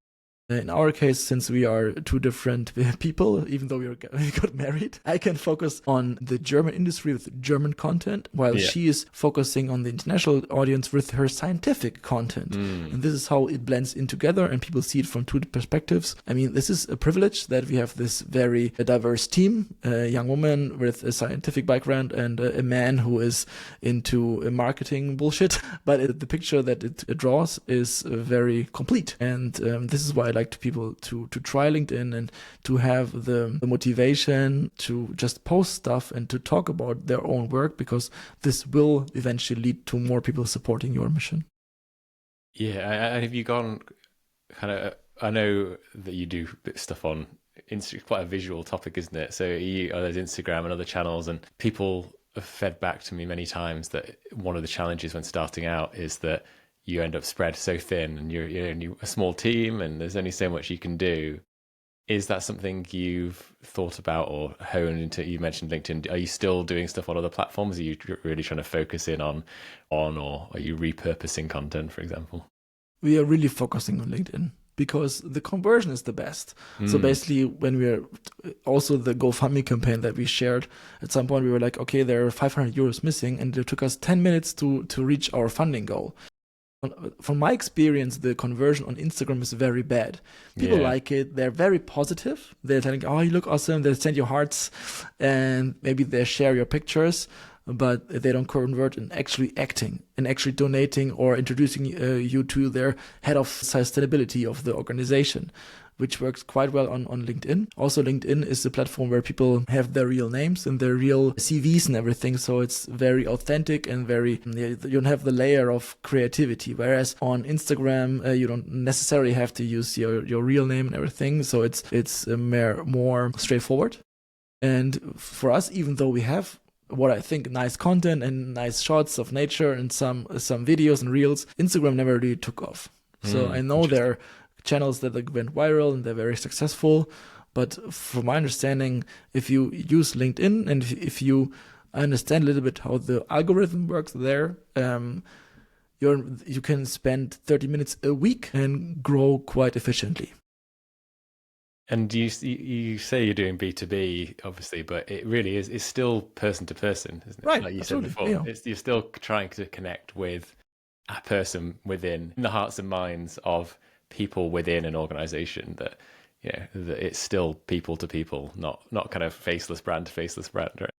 [SPEAKER 2] In our case, since we are two different people, even though we got married, I can focus on the German industry with German content, while she is focusing on the international audience with her scientific content. And this is how it blends in together, and people see it from two perspectives. I mean, this is a privilege that we have this very diverse team, a young woman with a scientific background and a man who is into marketing bullshit. But the picture that it draws is very complete. And this is why I like to people to try LinkedIn and to have the motivation to just post stuff and to talk about their own work, because this will eventually lead to more people supporting your mission.
[SPEAKER 1] Yeah, and have you gone kind of, I know that you do stuff on Instagram, quite a visual topic, isn't it? So there's Instagram and other channels, and people have fed back to me many times that one of the challenges when starting out is that you end up spread so thin, and you're only a small team, and there's only so much you can do. Is that something you've thought about or honed into? You mentioned LinkedIn. Are you still doing stuff on other platforms? Are you really trying to focus in on, or are you repurposing content, for example?
[SPEAKER 2] We are really focusing on LinkedIn because the conversion is the best. So basically, when we're also the GoFundMe campaign that we shared, at some point we were like, okay, there are 500 euros missing, and it took us 10 minutes to reach our funding goal. From my experience, the conversion on Instagram is very bad. People like it. They're very positive. They're telling, oh, you look awesome. They send you hearts, and maybe they share your pictures, but they don't convert in actually acting and actually donating or introducing you to their head of sustainability of the organization, which works quite well on LinkedIn. Also, LinkedIn is a platform where people have their real names and their real CVs and everything. So it's very authentic and you don't have the layer of creativity. Whereas on Instagram, you don't necessarily have to use your real name and everything. So it's more straightforward. And for us, even though we have what I think nice content and nice shots of nature and some videos and reels, Instagram never really took off. So I know there are channels that went viral and they're very successful, but from my understanding, if you use LinkedIn and if you understand a little bit how the algorithm works there, you can spend 30 minutes a week and grow quite efficiently.
[SPEAKER 1] And you say you're doing B2B, obviously, but it really is still person to person, isn't it?
[SPEAKER 2] Right,
[SPEAKER 1] like you
[SPEAKER 2] absolutely.
[SPEAKER 1] said before.
[SPEAKER 2] Yeah.
[SPEAKER 1] You're still trying to connect with a person within the hearts and minds of people within an organization, that that it's still people to people, not kind of faceless brand to faceless brand, right?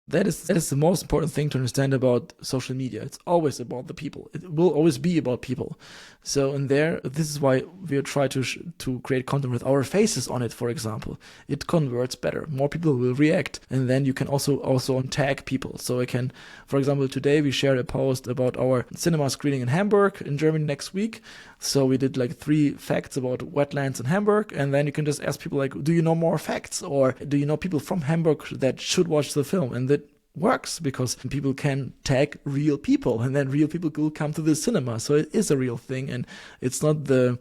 [SPEAKER 2] That is the most important thing to understand about social media. It's always about the people. It will always be about people. So this is why we try to create content with our faces on it, for example. It converts better. More people will react. And then you can also tag people. So I can, for example, today we shared a post about our cinema screening in Hamburg in Germany next week. So we did like 3 facts about wetlands in Hamburg. And then you can just ask people like, do you know more facts? Or do you know people from Hamburg that should watch the film? And that works because people can tag real people, and then real people will come to the cinema. So it is a real thing, and it's not the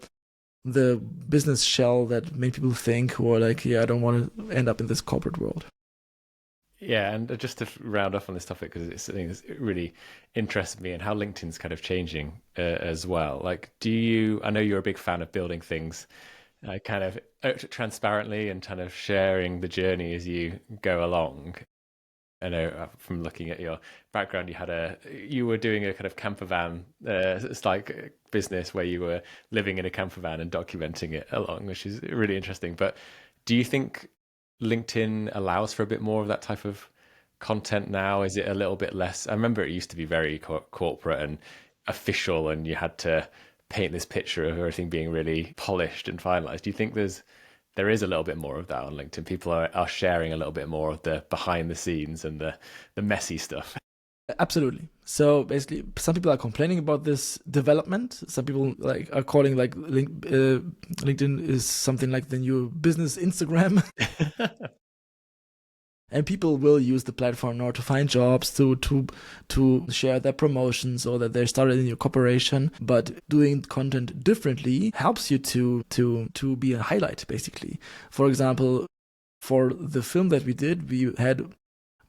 [SPEAKER 2] business shell that many people think, who are like, I don't want to end up in this corporate world.
[SPEAKER 1] Yeah, and just to round off on this topic, because it's something that really interests me, and how LinkedIn's kind of changing as well. Like, I know you're a big fan of building things kind of transparently and kind of sharing the journey as you go along. I know from looking at your background, you were doing a kind of camper van, it's like business where you were living in a camper van and documenting it along, which is really interesting. But do you think LinkedIn allows for a bit more of that type of content now? Is it a little bit less? I remember it used to be very corporate and official, and you had to paint this picture of everything being really polished and finalized. Do you think there is a little bit more of that on LinkedIn? People are sharing a little bit more of the behind the scenes and the messy stuff.
[SPEAKER 2] Absolutely. So basically, some people are complaining about this development. Some people are calling LinkedIn is something like the new business Instagram. And people will use the platform now to find jobs, to share their promotions, or that they started a new corporation. But doing content differently helps you to be a highlight, basically. For example, for the film that we did, we had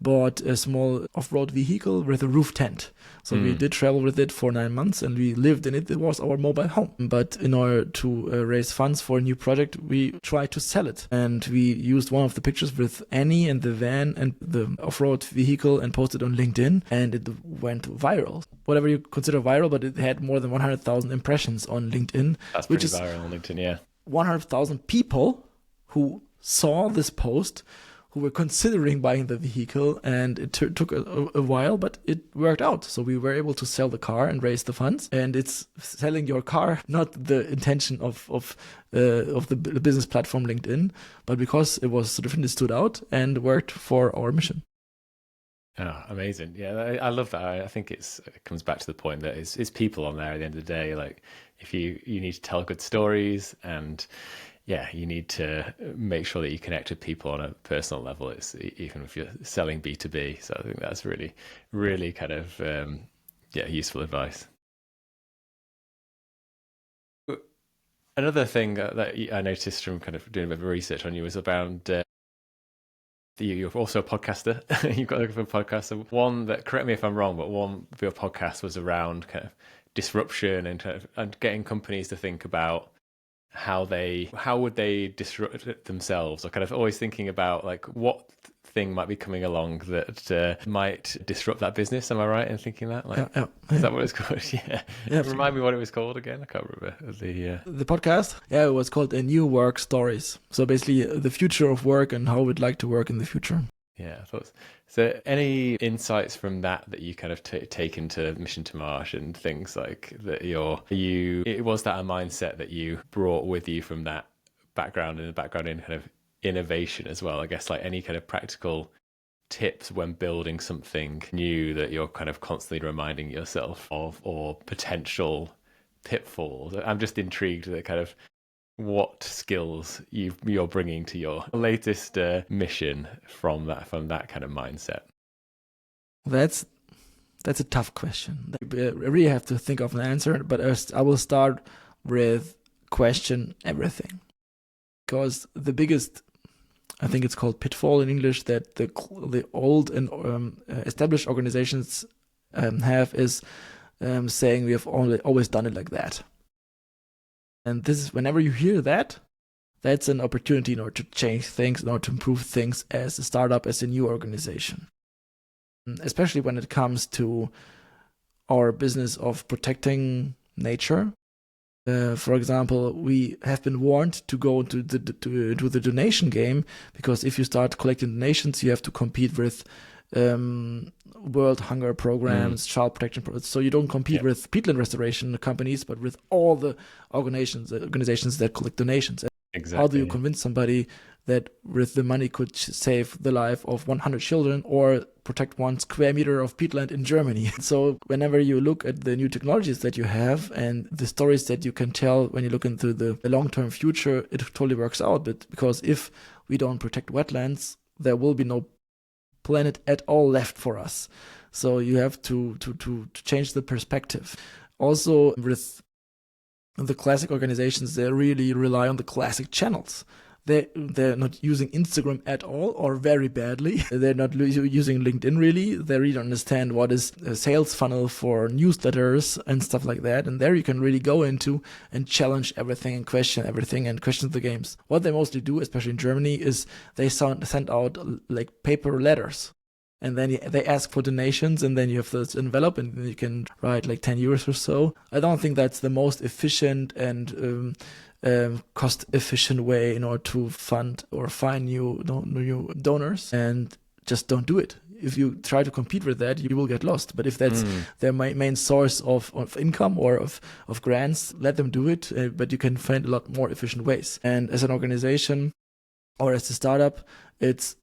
[SPEAKER 2] bought a small off-road vehicle with a roof tent. So we did travel with it for 9 months and we lived in it. It was our mobile home. But in order to raise funds for a new project, we tried to sell it. And we used one of the pictures with Annie and the van and the off-road vehicle and posted on LinkedIn, and it went viral. Whatever you consider viral, but it had more than 100,000 impressions on LinkedIn.
[SPEAKER 1] That's pretty viral on LinkedIn, yeah.
[SPEAKER 2] 100,000 people who saw this post, who were considering buying the vehicle, and it took a while, but it worked out. So we were able to sell the car and raise the funds. And it's selling your car, not the intention of the business platform LinkedIn, but because it was different, it stood out and worked for our mission.
[SPEAKER 1] Oh, amazing. Yeah, I love that. I think it comes back to the point that it's people on there at the end of the day. Like, if you need to tell good stories, and yeah, you need to make sure that you connect with people on a personal level. It's even if you're selling B2B. So I think that's really, really kind of useful advice. Another thing that I noticed from kind of doing a bit of research on you was around you're also a podcaster. You've got a podcast. So one that, correct me if I'm wrong, but one of your podcasts was around kind of disruption and getting companies to think about how would they disrupt themselves, or kind of always thinking about like what thing might be coming along that might disrupt that business. Am I right in thinking that? Like,
[SPEAKER 2] yeah.
[SPEAKER 1] Is that what it's called? Yeah. Remind me what it was called again. I can't remember
[SPEAKER 2] the podcast. Yeah, it was called New Work Stories. So basically, the future of work and how we'd like to work in the future.
[SPEAKER 1] Yeah, I thought so. Any insights from that you kind of take into Mission to Marsh and things like that? It was that a mindset that you brought with you from that background, and the background in kind of innovation as well. I guess, like, any kind of practical tips when building something new that you're kind of constantly reminding yourself of, or potential pitfalls. I'm just intrigued that kind of what skills you're bringing to your latest mission from that kind of mindset.
[SPEAKER 2] That's a tough question. I really have to think of an answer, but I will start with question everything, because the biggest, I think it's called pitfall in English, that the old and established organizations have is saying we have always done it like that. And this is, whenever you hear that, that's an opportunity in order to change things, in order to improve things as a startup, as a new organization. Especially when it comes to our business of protecting nature. For example, we have been warned to go to the donation game, because if you start collecting donations, you have to compete with world hunger programs, child protection programs. So you don't compete with peatland restoration companies, but with all the organizations that collect donations.
[SPEAKER 1] Exactly.
[SPEAKER 2] How do you convince somebody that with the money could save the life of 100 children or protect 1 square meter of peatland in Germany? So whenever you look at the new technologies that you have and the stories that you can tell when you look into the long-term future, it totally works out. But because if we don't protect wetlands, there will be no planet at all left for us. So you have to change the perspective. Also, with the classic organizations, they really rely on the classic channels. They're not using Instagram at all, or very badly. They're not using LinkedIn really. They really don't understand what is a sales funnel for newsletters and stuff like that. And there you can really go into and challenge everything and question everything and question the games. What they mostly do, especially in Germany, is they send out like paper letters. And then they ask for donations, and then you have this envelope, and then you can write like 10 euros or so. I don't think that's the most efficient and cost-efficient way in order to fund or find new donors, and just don't do it. If you try to compete with that, you will get lost. But if that's their main source of income or of grants, let them do it. But you can find a lot more efficient ways. And as an organization or as a startup, it's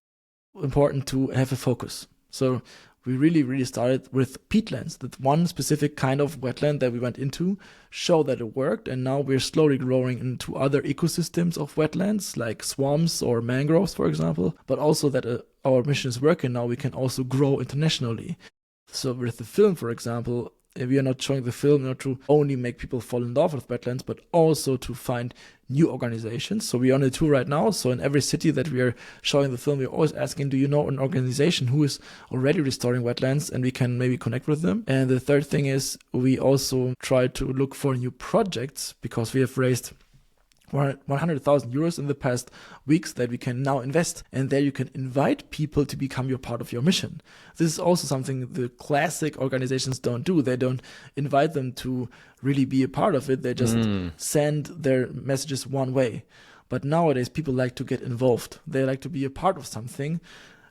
[SPEAKER 2] important to have a focus. So we really started with peatlands, that one specific kind of wetland that we went into, show that it worked, and now we're slowly growing into other ecosystems of wetlands, like swamps or mangroves, for example, but also that our mission is working now, we can also grow internationally. So with the film, for example, We are not showing the film not to only make people fall in love with wetlands, but also to find new organizations. So we're on a tour right now. So in every city that we are showing the film, we're always asking, do you know an organization who is already restoring wetlands, and we can maybe connect with them? And the third thing is we also try to look for new projects, because we have raised 100,000 euros in the past weeks that we can now invest. And there you can invite people to become your part of your mission. This is also something the classic organizations don't do. They don't invite them to really be a part of it. They just send their messages one way. But nowadays people like to get involved. They like to be a part of something.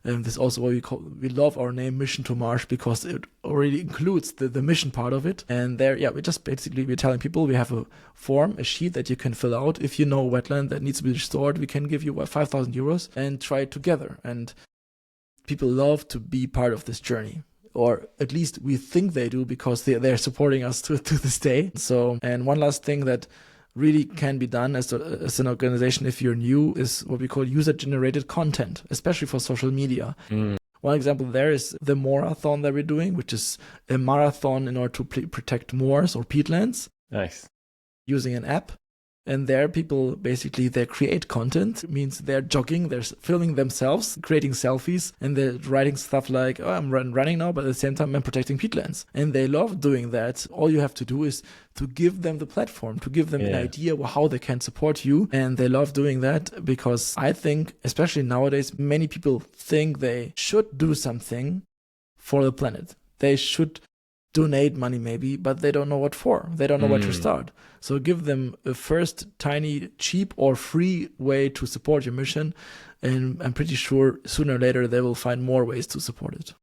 [SPEAKER 2] And this is also what we love our name Mission to Marsh, because it already includes the mission part of it. And there, we're telling people we have a form, a sheet that you can fill out. If you know a wetland that needs to be restored, we can give you 5,000 euros and try it together. And people love to be part of this journey. Or at least we think they do, because they're supporting us to this day. So, and one last thing that really can be done as an organization if you're new is what we call user-generated content, especially for social media. One example there is the Morathon that we're doing, which is a marathon in order to protect moors or peatlands.
[SPEAKER 1] Nice.
[SPEAKER 2] Using an app. And there people basically, they create content. It means they're jogging, they're filming themselves, creating selfies, and they're writing stuff like, oh, I'm running now, but at the same time I'm protecting peatlands. And they love doing that. All you have to do is to give them the platform, to give them an idea of how they can support you. And they love doing that, because I think, especially nowadays, many people think they should do something for the planet. They should donate money maybe, but they don't know what for. They don't know where to start. So give them a first tiny, cheap or free way to support your mission. And I'm pretty sure sooner or later they will find more ways to support it.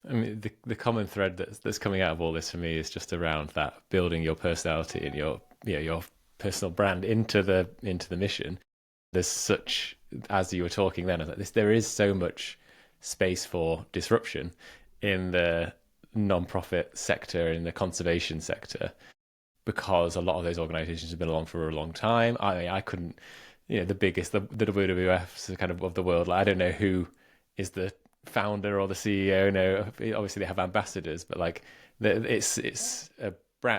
[SPEAKER 1] I mean, the common thread that's coming out of all this for me is just around that building your personality and your personal brand into the mission. There's such, as you were talking then, there is so much space for disruption in the non-profit sector, in the conservation sector, because a lot of those organizations have been along for a long time. I couldn't, the biggest, the WWF kind of the world, like, I don't know who is the founder or the CEO. No, obviously they have ambassadors, but like it's a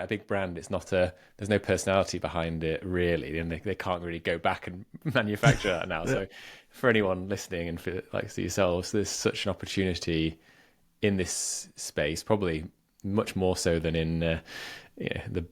[SPEAKER 1] big brand. It's not there's no personality behind it really, and they can't really go back and manufacture that now. So for anyone listening and for like yourselves, there's such an opportunity in this space, probably much more so than in the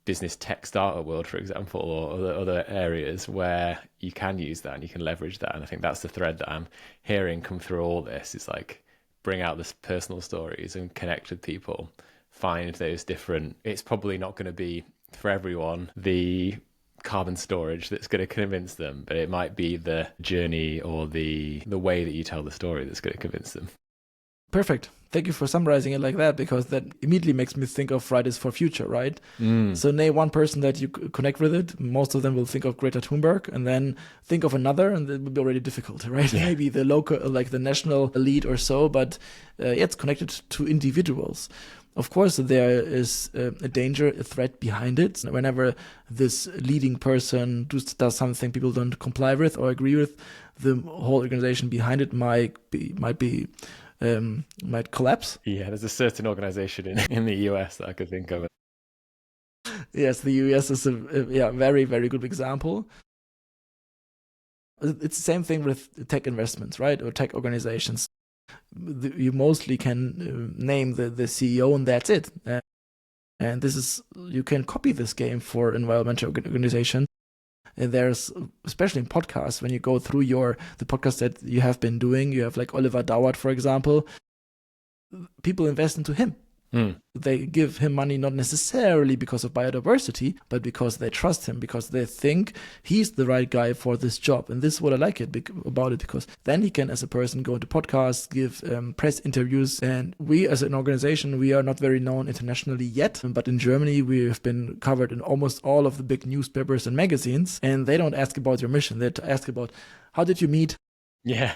[SPEAKER 1] business tech startup world, for example, or other areas where you can use that and you can leverage that. And I think that's the thread that I'm hearing come through all this. Is like, bring out this personal stories and connect with people, find those different, it's probably not going to be for everyone the carbon storage that's going to convince them, but it might be the journey or the way that you tell the story that's going to convince them.
[SPEAKER 2] Perfect. Thank you for summarizing it like that, because that immediately makes me think of Fridays for Future, right? So name one person that you connect with it. Most of them will think of Greta Thunberg, and then think of another, and it will be already difficult, right? Yeah. Maybe the local, like the national elite or so, but it's connected to individuals. Of course, there is a danger, a threat behind it. Whenever this leading person does something people don't comply with or agree with, the whole organization behind it might collapse.
[SPEAKER 1] Yeah, there's a certain organization in the US that I could think of.
[SPEAKER 2] Yes, the US is a very, very good example. It's the same thing with tech investments, right? Or tech organizations. You mostly can name the CEO, and that's it. And this is, you can copy this game for environmental organizations. And there's, especially in podcasts, when you go through the podcast that you have been doing, you have like Oliver Doward, for example, people invest into him. They give him money not necessarily because of biodiversity, but because they trust him, because they think he's the right guy for this job. And this is what I like about it, because then he can, as a person, go into podcasts, give press interviews. And we, as an organization, we are not very known internationally yet, but in Germany, we have been covered in almost all of the big newspapers and magazines. And they don't ask about your mission. They ask about, how did you meet?
[SPEAKER 1] Yeah.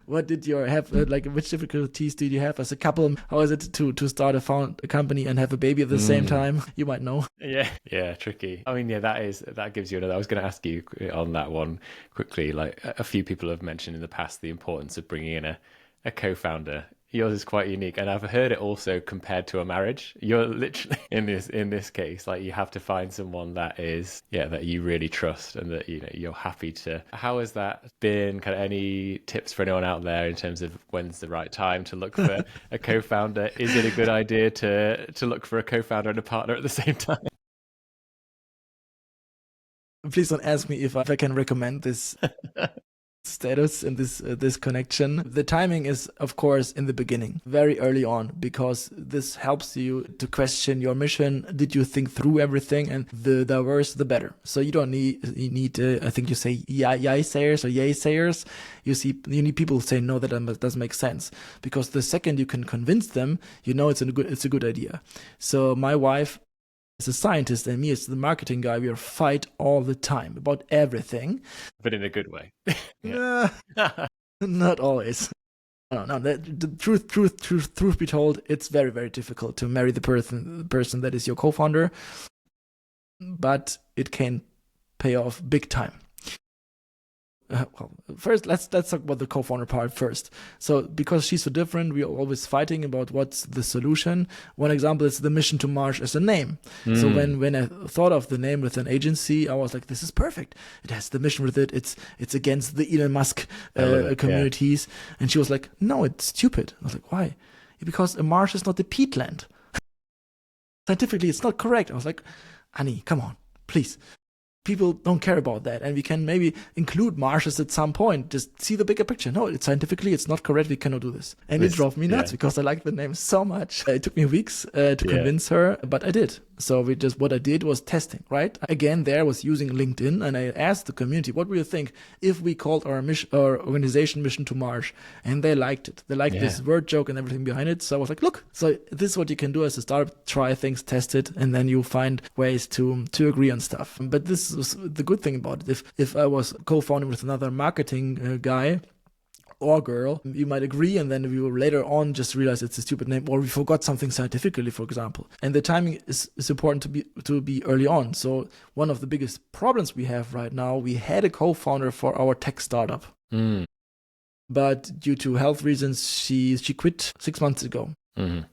[SPEAKER 2] What did you have, which difficulties did you have as a couple? How is it to start a company and have a baby at the same time? You might know.
[SPEAKER 1] Yeah, tricky. I mean, that gives you another. I was going to ask you on that one quickly. Like, a few people have mentioned in the past the importance of bringing in a co-founder Yours is quite unique, and I've heard it also compared to a marriage. You're literally in this case, like you have to find someone that is, yeah, that you really trust and that you're happy to. How has that been? Kind of any tips for anyone out there in terms of when's the right time to look for a co-founder? Is it a good idea to look for a co-founder and a partner at the same time?
[SPEAKER 2] Please don't ask me if I can recommend this status and this connection. The timing is, of course, in the beginning, very early on, because this helps you to question your mission. Did you think through everything? And the diverse, the better. So you don't need I think you say yay sayers or yay sayers. You need people who say no, that doesn't make sense, because the second you can convince them, it's a good idea. So my wife, as a scientist, and me as the marketing guy, we fight all the time about everything.
[SPEAKER 1] But in a good way.
[SPEAKER 2] Not always. No. The truth be told, it's very, very difficult to marry the person that is your co-founder, but it can pay off big time. Well, first, let's talk about the co-founder part first. So, because she's so different, we're always fighting about what's the solution. One example is the mission to Marsh as a name. So when I thought of the name with an agency, I was like, this is perfect. It has the mission with it. It's against the Elon Musk communities. Yeah. And she was like, no, it's stupid. I was like, why? Because a marsh is not a peatland. Scientifically, it's not correct. I was like, Annie, come on, please. People don't care about that, and we can maybe include marshes at some point. Just see the bigger picture. No, scientifically it's not correct. We cannot do this, and it drove me nuts because I like the name so much. It took me weeks to convince her, but I did. So what I did was testing. Right, again, there was using LinkedIn, and I asked the community, "What do you think if we called our organization Mission to Marsh?" And they liked it. They liked this word joke and everything behind it. So I was like, "Look, so this is what you can do as a startup: try things, test it, and then you find ways to agree on stuff." But this was the good thing about it. If I was co-founding with another marketing guy or girl, you might agree, and then we will later on just realize it's a stupid name, or we forgot something scientifically, for example. And the timing is important to be early on. So one of the biggest problems we have right now, we had a co-founder for our tech startup, but due to health reasons, she quit 6 months ago. And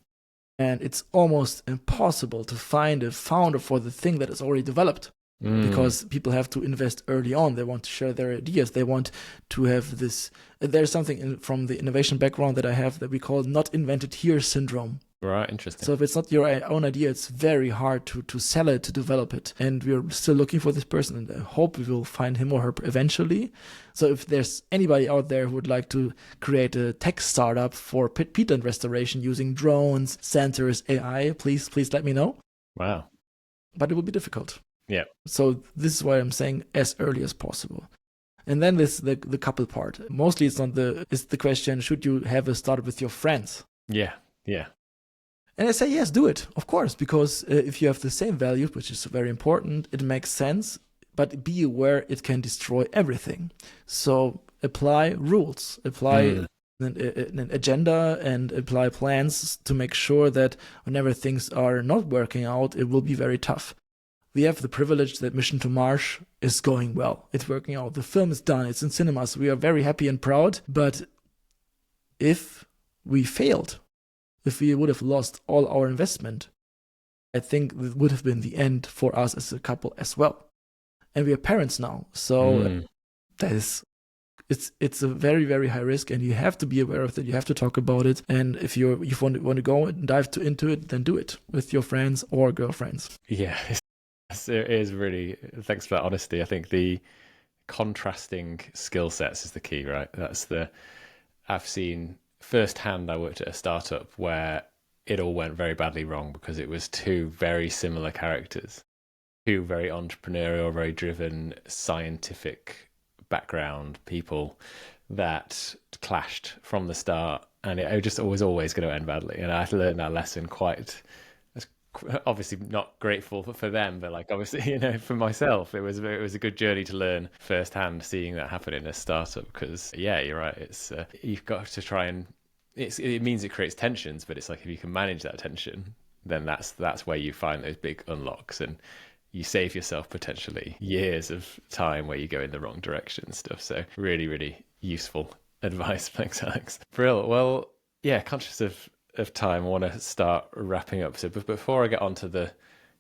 [SPEAKER 2] it's almost impossible to find a founder for the thing that is already developed. Because people have to invest early on. They want to share their ideas. They want to have this. There's something from the innovation background that I have that we call not invented here syndrome.
[SPEAKER 1] Right, interesting.
[SPEAKER 2] So if it's not your own idea, it's very hard to sell it, to develop it. And we're still looking for this person, and I hope we will find him or her eventually. So if there's anybody out there who would like to create a tech startup for peatland restoration using drones, sensors, AI, please let me know.
[SPEAKER 1] Wow.
[SPEAKER 2] But it will be difficult.
[SPEAKER 1] Yeah.
[SPEAKER 2] So this is why I'm saying as early as possible. And then this the couple part. Mostly it's the question, should you have a startup with your friends?
[SPEAKER 1] Yeah.
[SPEAKER 2] And I say yes, do it, of course, because if you have the same value, which is very important, it makes sense. But be aware it can destroy everything. So apply rules, apply an agenda, and apply plans to make sure that whenever things are not working out, it will be very tough. We have the privilege that Mission to Marsh is going well. It's working out. The film is done. It's in cinemas. We are very happy and proud. But if we failed, if we would have lost all our investment, I think it would have been the end for us as a couple as well. And we are parents now. So it's a very, very high risk, and you have to be aware of it. You have to talk about it. And if you want to go and dive into it, then do it with your friends or girlfriends.
[SPEAKER 1] Yeah. It is really, thanks for that honesty. I think the contrasting skill sets is the key, right? I've seen firsthand, I worked at a startup where it all went very badly wrong because it was two very similar characters, two very entrepreneurial, very driven, scientific background people that clashed from the start, and it just was always going to end badly. And I learned that lesson quite, obviously not grateful for them, but like obviously for myself it was a good journey to learn firsthand, seeing that happen in a startup. Because you're right, it's you've got to try and it means it creates tensions, but it's like if you can manage that tension, then that's where you find those big unlocks, and you save yourself potentially years of time where you go in the wrong direction and stuff. So really, really useful advice. Thanks, Alex. Brill. Well, yeah, conscious of time, I want to start wrapping up. So before I get on to the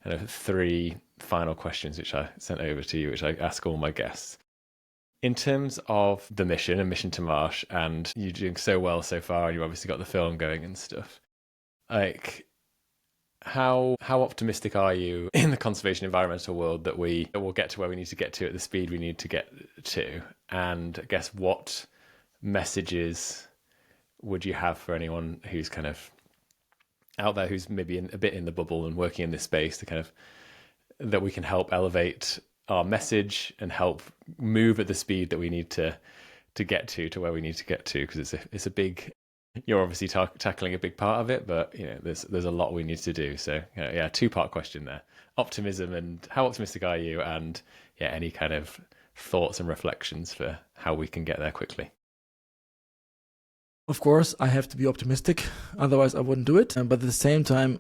[SPEAKER 1] kind of three final questions which I sent over to you, which I ask all my guests, in terms of the mission and Mission to Marsh, and you're doing so well so far, and you obviously got the film going and stuff. Like, how optimistic are you in the conservation environmental world that we will get to where we need to get to at the speed we need to get to? And I guess what messages would you have for anyone who's kind of out there, who's maybe a bit in the bubble and working in this space, to kind of that we can help elevate our message and help move at the speed that we need to get to where we need to get to? Because it's a big, you're obviously tackling a big part of it, but there's a lot we need to do. So yeah, two-part question there: optimism, and how optimistic are you, and any kind of thoughts and reflections for how we can get there quickly.
[SPEAKER 2] Of course, I have to be optimistic, otherwise I wouldn't do it. But at the same time,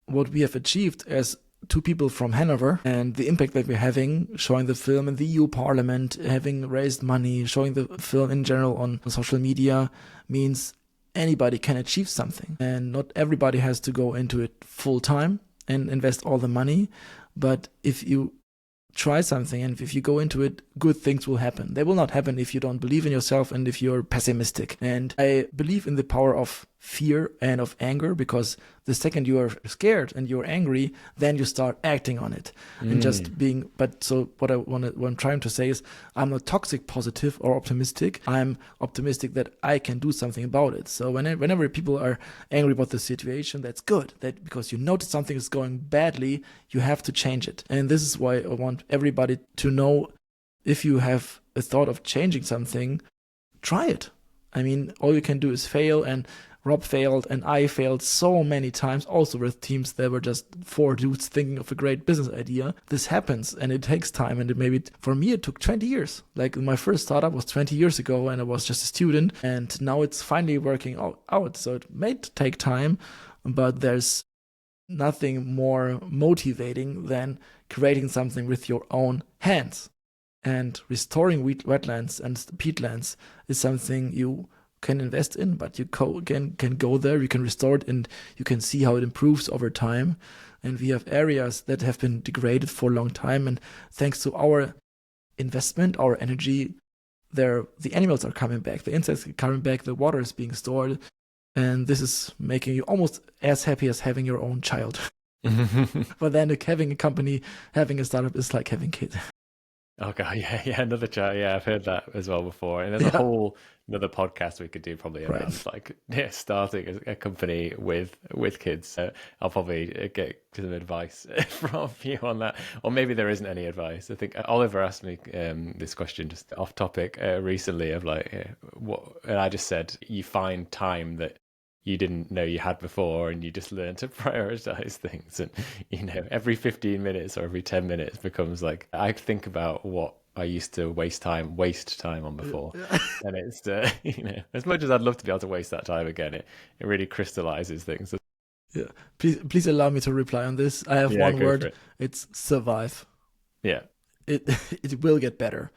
[SPEAKER 2] what we have achieved as two people from Hanover and the impact that we're having, showing the film in the EU Parliament, having raised money, showing the film in general on social media, means anybody can achieve something. And not everybody has to go into it full time and invest all the money. But if you try something and if you go into it, good things will happen. They will not happen if you don't believe in yourself and if you're pessimistic. And I believe in the power of fear and of anger, because the second you are scared and you're angry, then you start acting on it and just being. But so what I'm trying to say is, I'm not toxic positive or optimistic. I'm optimistic that I can do something about it. So whenever people are angry about the situation, that's good. That because you notice something is going badly, you have to change it. And this is why I want everybody to know, if you have a thought of changing something, try it. I mean, all you can do is fail, and Rob failed and I failed so many times, also with teams that were just four dudes thinking of a great business idea. This happens and it takes time, and for me it took 20 years. Like my first startup was 20 years ago and I was just a student, and now it's finally working out. So it may take time, but there's nothing more motivating than creating something with your own hands. And restoring wetlands and peatlands is something you can invest in, but you can go there, you can restore it, and you can see how it improves over time. And we have areas that have been degraded for a long time, and thanks to our investment, our energy, the animals are coming back, the insects are coming back, the water is being stored, and this is making you almost as happy as having your own child. But then having a company, having a startup is like having kids.
[SPEAKER 1] Oh god, yeah, another chat. Yeah, I've heard that as well before. And there's a whole another podcast we could do probably around starting a company with kids. I'll probably get some advice from you on that, or maybe there isn't any advice. I think Oliver asked me this question just off topic recently of what, and I just said you find time that you didn't know you had before, and you just learn to prioritize things. And every 15 minutes or every 10 minutes becomes like, I think about what I used to waste time on before. And it's as much as I'd love to be able to waste that time again, it really crystallizes things.
[SPEAKER 2] Yeah, please allow me to reply on this. I have one word. It's survive.
[SPEAKER 1] Yeah,
[SPEAKER 2] it will get better.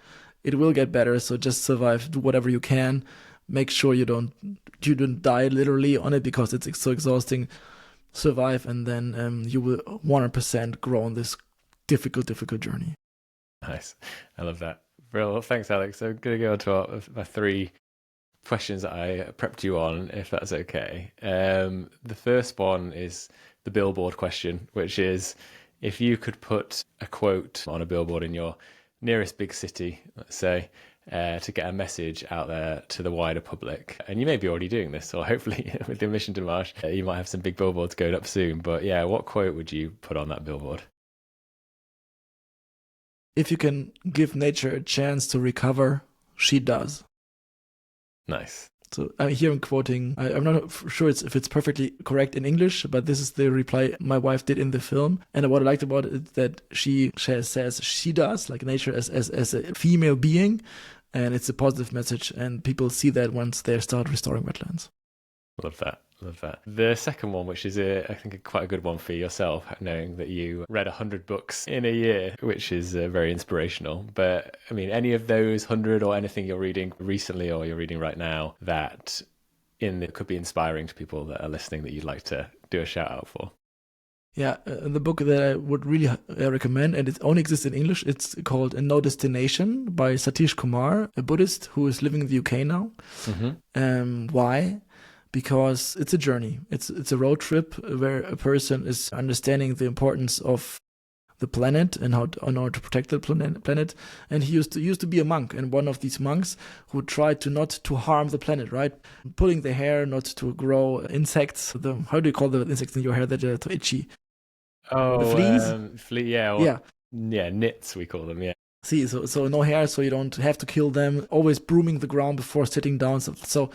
[SPEAKER 2] It will get better. So just survive. Do whatever you can. Make sure you don't die literally on it, because it's so exhausting. Survive, and then you will 100% grow on this difficult journey.
[SPEAKER 1] Nice. I love that. Well, thanks, Alex. So I'm going to go on to my three questions that I prepped you on, if that's okay. The first one is the billboard question, which is, if you could put a quote on a billboard in your nearest big city, let's say, to get a message out there to the wider public. And you may be already doing this, or hopefully with the Mission to Marsh, you might have some big billboards going up soon. But yeah, what quote would you put on that billboard?
[SPEAKER 2] If you can give nature a chance to recover, she does.
[SPEAKER 1] Nice.
[SPEAKER 2] So here I'm quoting, I'm not sure if it's perfectly correct in English, but this is the reply my wife did in the film. And what I liked about it is that she says she does, like nature as a female being. And it's a positive message. And people see that once they start restoring wetlands.
[SPEAKER 1] Love that. The second one, which is I think quite a good one for yourself, knowing that you read 100 books in a year, which is very inspirational. But I mean, any of those 100 or anything you're reading recently or you're reading right now that that could be inspiring to people that are listening that you'd like to do a shout out for?
[SPEAKER 2] Yeah, the book that I would really recommend, and it only exists in English, it's called No Destination by Satish Kumar, a Buddhist who is living in the UK now. Why? Because it's a journey. It's a road trip where a person is understanding the importance of the planet and how in order to protect the planet. And he used to be a monk, and one of these monks who tried to not to harm the planet, right? Pulling the hair, not to grow insects. How do you call the insects in your hair that are too itchy?
[SPEAKER 1] Oh,
[SPEAKER 2] the fleas?
[SPEAKER 1] Yeah, nits we call them, yeah.
[SPEAKER 2] See, so no hair, so you don't have to kill them. Always brooming the ground before sitting down. So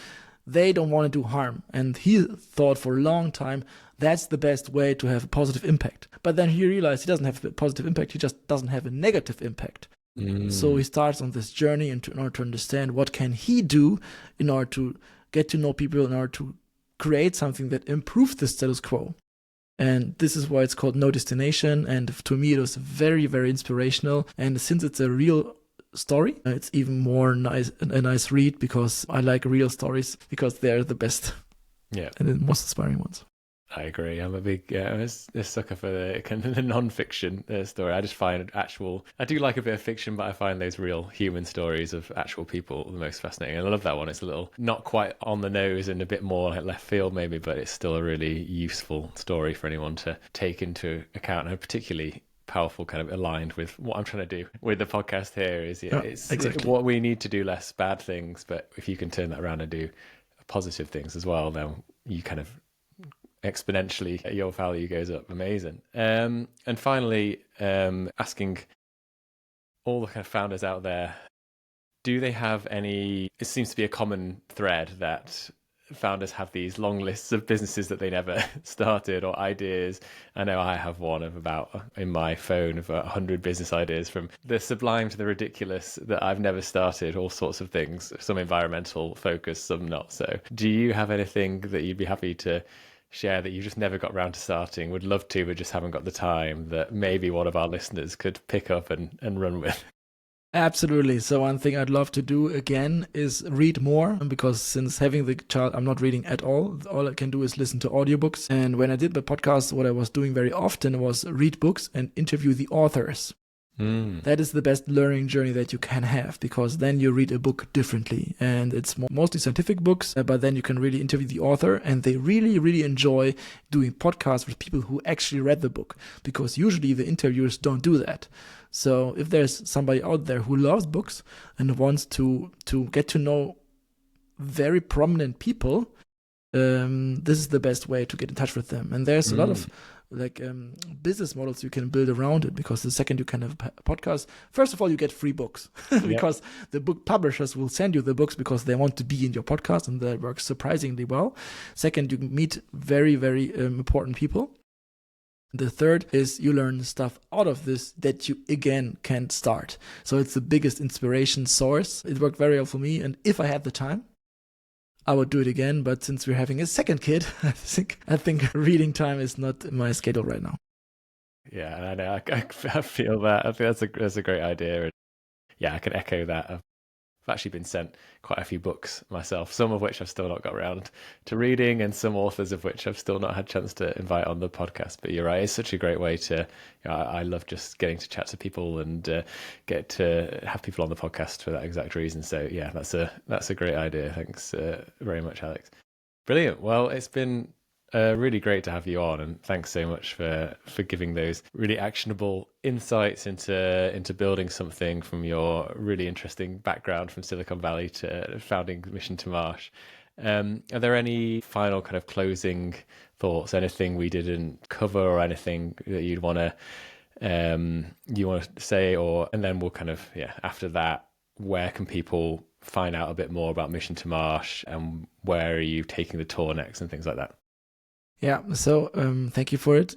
[SPEAKER 2] they don't want to do harm. And he thought for a long time that's the best way to have a positive impact. But then he realized he doesn't have a positive impact. He just doesn't have a negative impact. So he starts on this journey in order to understand what can he do in order to get to know people, in order to create something that improves the status quo. And this is why it's called No Destination. And to me, it was very, very inspirational. And since it's a real story, it's even more a nice read, because I like real stories because they're the best.
[SPEAKER 1] Yeah.
[SPEAKER 2] And the most inspiring ones.
[SPEAKER 1] I agree. I'm a big a sucker for the kind of the non-fiction story. I just find I do like a bit of fiction, but I find those real human stories of actual people the most fascinating. And I love that one. It's a little not quite on the nose and a bit more like left field maybe, but it's still a really useful story for anyone to take into account, and particularly powerful, kind of aligned with what I'm trying to do with the podcast here. Is it's what we need to do, less bad things, but if you can turn that around and do positive things as well, then you kind of exponentially your value goes up. Amazing. And finally, asking all the kind of founders out there, do they have any, it seems to be a common thread that founders have these long lists of businesses that they never started, or ideas. I know I have one of about, in my phone, of 100 business ideas, from the sublime to the ridiculous, that I've never started, all sorts of things, some environmental focus, some not so. Do you have anything that you'd be happy to share that you just never got around to starting, would love to, but just haven't got the time, that maybe one of our listeners could pick up and run with?
[SPEAKER 2] Absolutely. So one thing I'd love to do again is read more, because since having the child, I'm not reading at all. All I can do is listen to audiobooks. And when I did my podcast, what I was doing very often was read books and interview the authors. That is the best learning journey that you can have, because then you read a book differently, and it's mostly scientific books, but then you can really interview the author, and they really, really enjoy doing podcasts with people who actually read the book, because usually the interviewers don't do that. So if there's somebody out there who loves books and wants to get to know very prominent people, this is the best way to get in touch with them. And there's a lot of business models you can build around it, because the second you can have a podcast, first of all, you get free books because the book publishers will send you the books because they want to be in your podcast, and that works surprisingly well. Second, you meet very, very important people. The third is you learn stuff out of this that you again can't start. So it's the biggest inspiration source. It worked very well for me, and if I had the time, I would do it again, but since we're having a second kid, I think reading time is not in my schedule right now.
[SPEAKER 1] Yeah, I know. I feel that. I think that's a great idea. And yeah, I can echo that. I've actually been sent quite a few books myself, some of which I've still not got around to reading, and some authors of which I've still not had a chance to invite on the podcast. But you're right, it's such a great way to, I love just getting to chat to people and get to have people on the podcast for that exact reason. So yeah, that's a great idea. Thanks very much, Alex. Brilliant. Well, it's been really great to have you on, and thanks so much for giving those really actionable insights into building something from your really interesting background from Silicon Valley to founding Mission to Marsh. Are there any final kind of closing thoughts, anything we didn't cover, or anything that you'd want to say, and then we'll kind of, after that, where can people find out a bit more about Mission to Marsh, and where are you taking the tour next, and things like that?
[SPEAKER 2] Yeah, so thank you for it.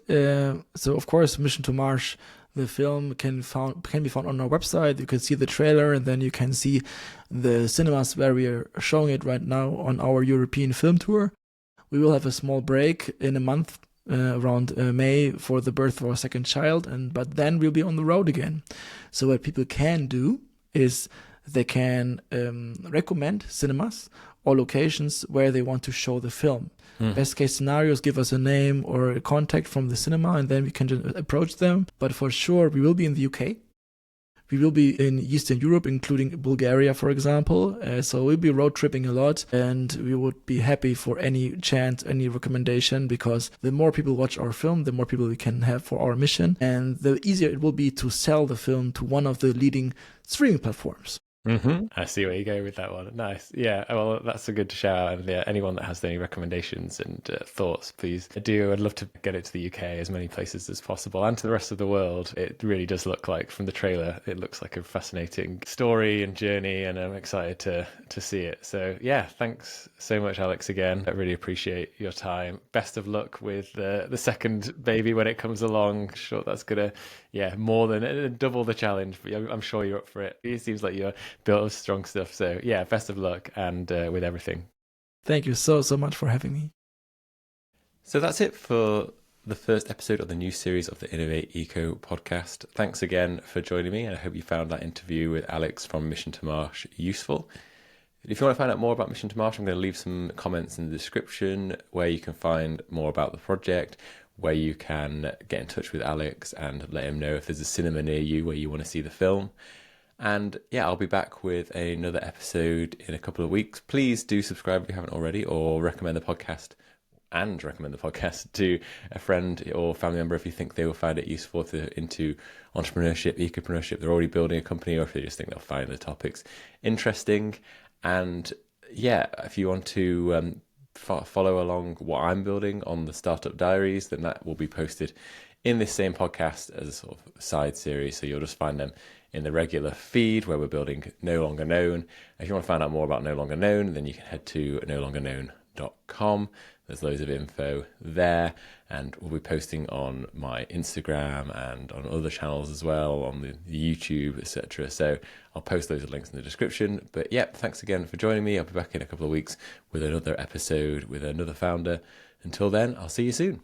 [SPEAKER 2] So of course, Mission to Marsh, the film can be found on our website. You can see the trailer, and then you can see the cinemas where we are showing it right now on our European film tour. We will have a small break in a month around May for the birth of our second child, but then we'll be on the road again. So what people can do is they can recommend cinemas or locations where they want to show the film. Best case scenarios, give us a name or a contact from the cinema, and then we can just approach them. But for sure, we will be in the UK. We will be in Eastern Europe, including Bulgaria, for example. So we'll be road tripping a lot, and we would be happy for any chance, any recommendation, because the more people watch our film, the more people we can have for our mission, and the easier it will be to sell the film to one of the leading streaming platforms.
[SPEAKER 1] I see where you go with that one. Nice. Yeah, well, that's a good shout. And yeah, anyone that has any recommendations and thoughts, please do. I'd love to get it to the UK, as many places as possible, and to the rest of the world. It really does look like, from the trailer, it looks like a fascinating story and journey, and I'm excited to see it. So yeah, thanks so much, Alex, again. I really appreciate your time. Best of luck with the second baby when it comes along. Sure, that's gonna, more than double the challenge, but I'm sure you're up for it. It seems like you're built of strong stuff. So yeah, best of luck and with everything.
[SPEAKER 2] Thank you so much for having me.
[SPEAKER 1] So that's it for the first episode of the new series of the Innovate Eco podcast. Thanks again for joining me, and I hope you found that interview with Alex from Mission to Marsh useful. If you want to find out more about Mission to Marsh, I'm going to leave some comments in the description where you can find more about the project, where you can get in touch with Alex and let him know if there's a cinema near you where you want to see the film. And yeah, I'll be back with another episode in a couple of weeks. Please do subscribe if you haven't already, or recommend the podcast to a friend or family member if you think they will find it useful into entrepreneurship, ecopreneurship. They're already building a company, or if they just think they'll find the topics interesting. And yeah, if you want to follow along what I'm building on the Startup Diaries, then that will be posted in this same podcast as a sort of side series. So you'll just find them in the regular feed where we're building No Longer Known. If you want to find out more about No Longer Known, then you can head to nolongerknown.com. There's loads of info there, and we'll be posting on my Instagram and on other channels as well, on the YouTube, etc. So I'll post those links in the description. But yeah, thanks again for joining me. I'll be back in a couple of weeks with another episode with another founder. Until then, I'll see you soon.